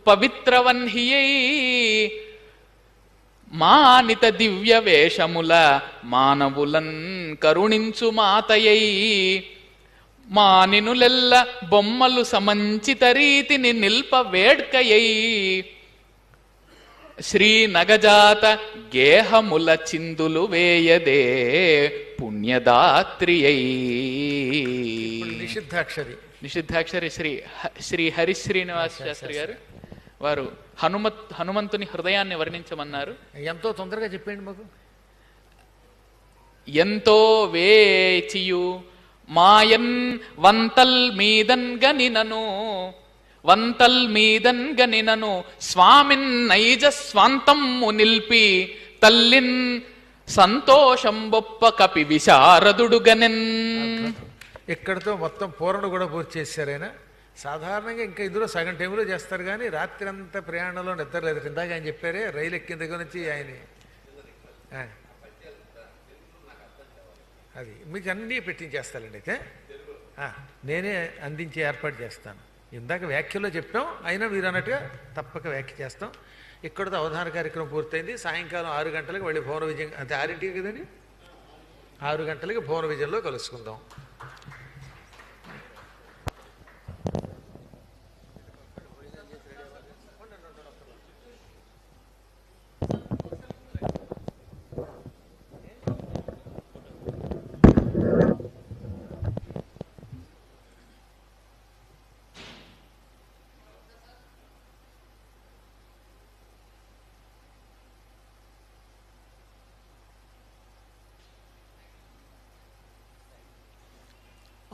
పవిత్రవన్హియై మానిత దివ్య వేషముల మానవులన్ కరుణించు మాతయై మానినులెల్ల బొమ్మలు సమంచిత రీతిని నిల్ప వేడ్కయై శ్రీ నగజాత గేహముల చిందులు వేయదే పుణ్యదాత్రియై. నిషిద్ధాక్షరి. నిషిద్ధాక్షరి శ్రీ హరి శ్రీనివాస శాస్త్రి గారు. వారు హనుమంతుని హృదయాన్ని వర్ణించమన్నారు. ఎంతో తొందరగా చెప్పండి మాకు. ఎంతో వేచియు మాయన్ వంతల్ మీదన్ గనినను వంతల్ మీదన్ గనినను స్వామిన్ నైజ స్వాంతమ్ము నిల్పి తల్లిన్ సంతోషం బొప్ప కపి విశారదుడు గనెన్. ఇక్కడతో మొత్తం పూర్ణ కూడా పూర్తి చేశారు ఆయన. సాధారణంగా ఇంకా ఇందులో సగం టైంలో చేస్తారు, కానీ రాత్రి అంతా ప్రయాణంలో నిద్ర లేదు. ఇందాక ఆయన చెప్పారే రైలు ఎక్కిన దగ్గర నుంచి ఆయన అది మీకు అన్నీ పెట్టించేస్తానండి. అయితే నేనే అందించే ఏర్పాటు చేస్తాను. ఇందాక వ్యాఖ్యలో చెప్పాం, అయినా మీరు అన్నట్టుగా తప్పక వ్యాఖ్య చేస్తాం. ఇక్కడతో అవధాన కార్యక్రమం పూర్తయింది. సాయంకాలం 6 గంటలకు మళ్ళీ భువన విజయం, అంటే 6ంటికి కదండి, 6 గంటలకి భువన విజయంలో కలుసుకుందాం.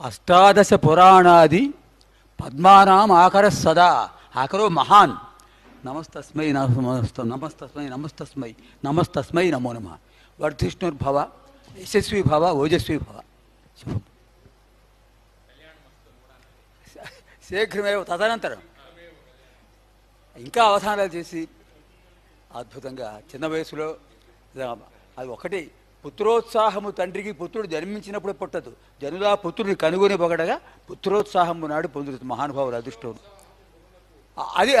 అష్టాదశ పురాణాది పద్మానాం ఆకర సదా ఆకరో మహాన్. నమస్తస్మై నమస్తస్మై నమస్తస్మై నమస్తస్మై నమో నమ. వర్ధిష్ణుర్భవ యశస్వి భవ ఓజస్వి భవ. శీఘ్రమే తదనంతరం ఇంకా అవధానాలు చేసి అద్భుతంగా చిన్న వయసులో అది ఒకటి. పుత్రోత్సాహము తండ్రికి పుత్రుడు జన్మించినప్పుడు పుట్టదు, జనులా పుత్రుడిని కనుగొని పొగడగా పుత్రోత్సాహము నాడు పొందుతుంది మహానుభావులు అదృష్టం. అది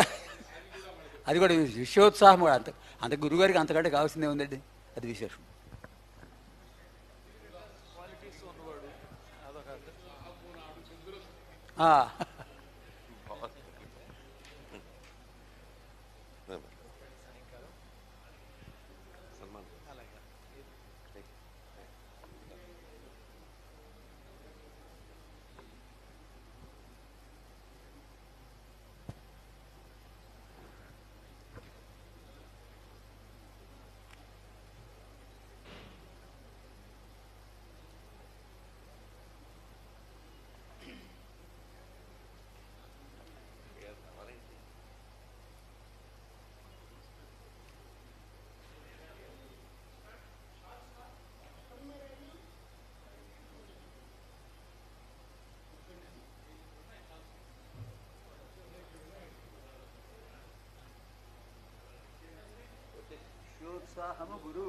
అది కూడా విషయోత్సాహం కూడా అంత గురుగారికి అంతకంటే కావాల్సిందే ఉందండి, అది విశేషం. విషయోత్సాహము గురు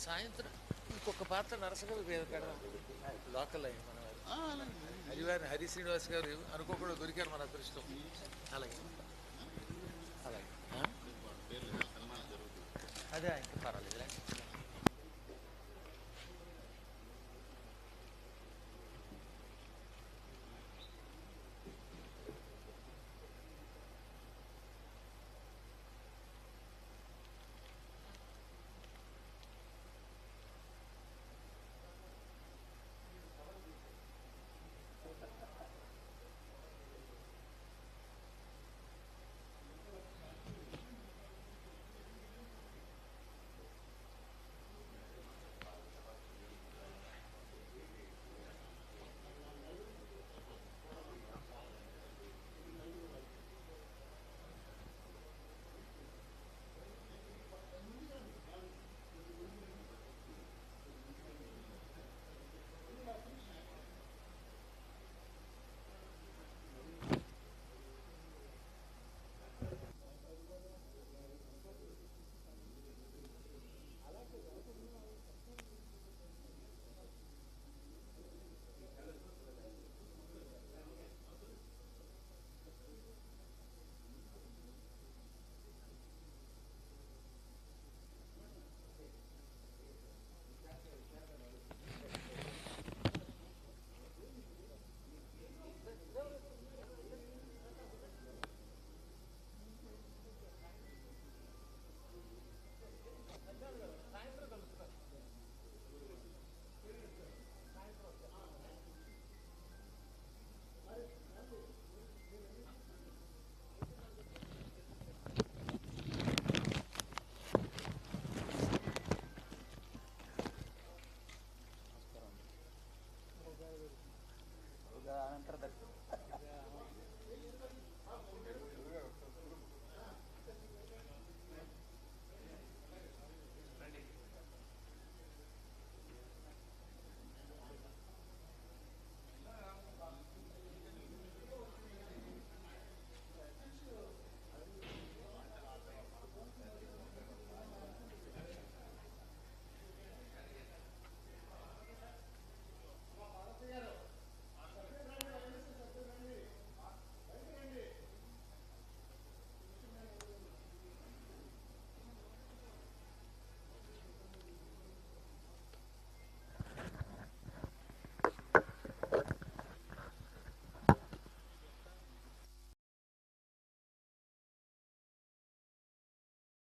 సాయంత్రం ఇంకొక పాత్ర నరసగారు పెడదాం. లోకల్ అయ్యి మన హరివారి హరి శ్రీనివాస్ గారు అనుకోకుండా దొరికారు, మన అదృష్టం. అలాగే అలాగే అదే ఇంకా పర్వాలేదు.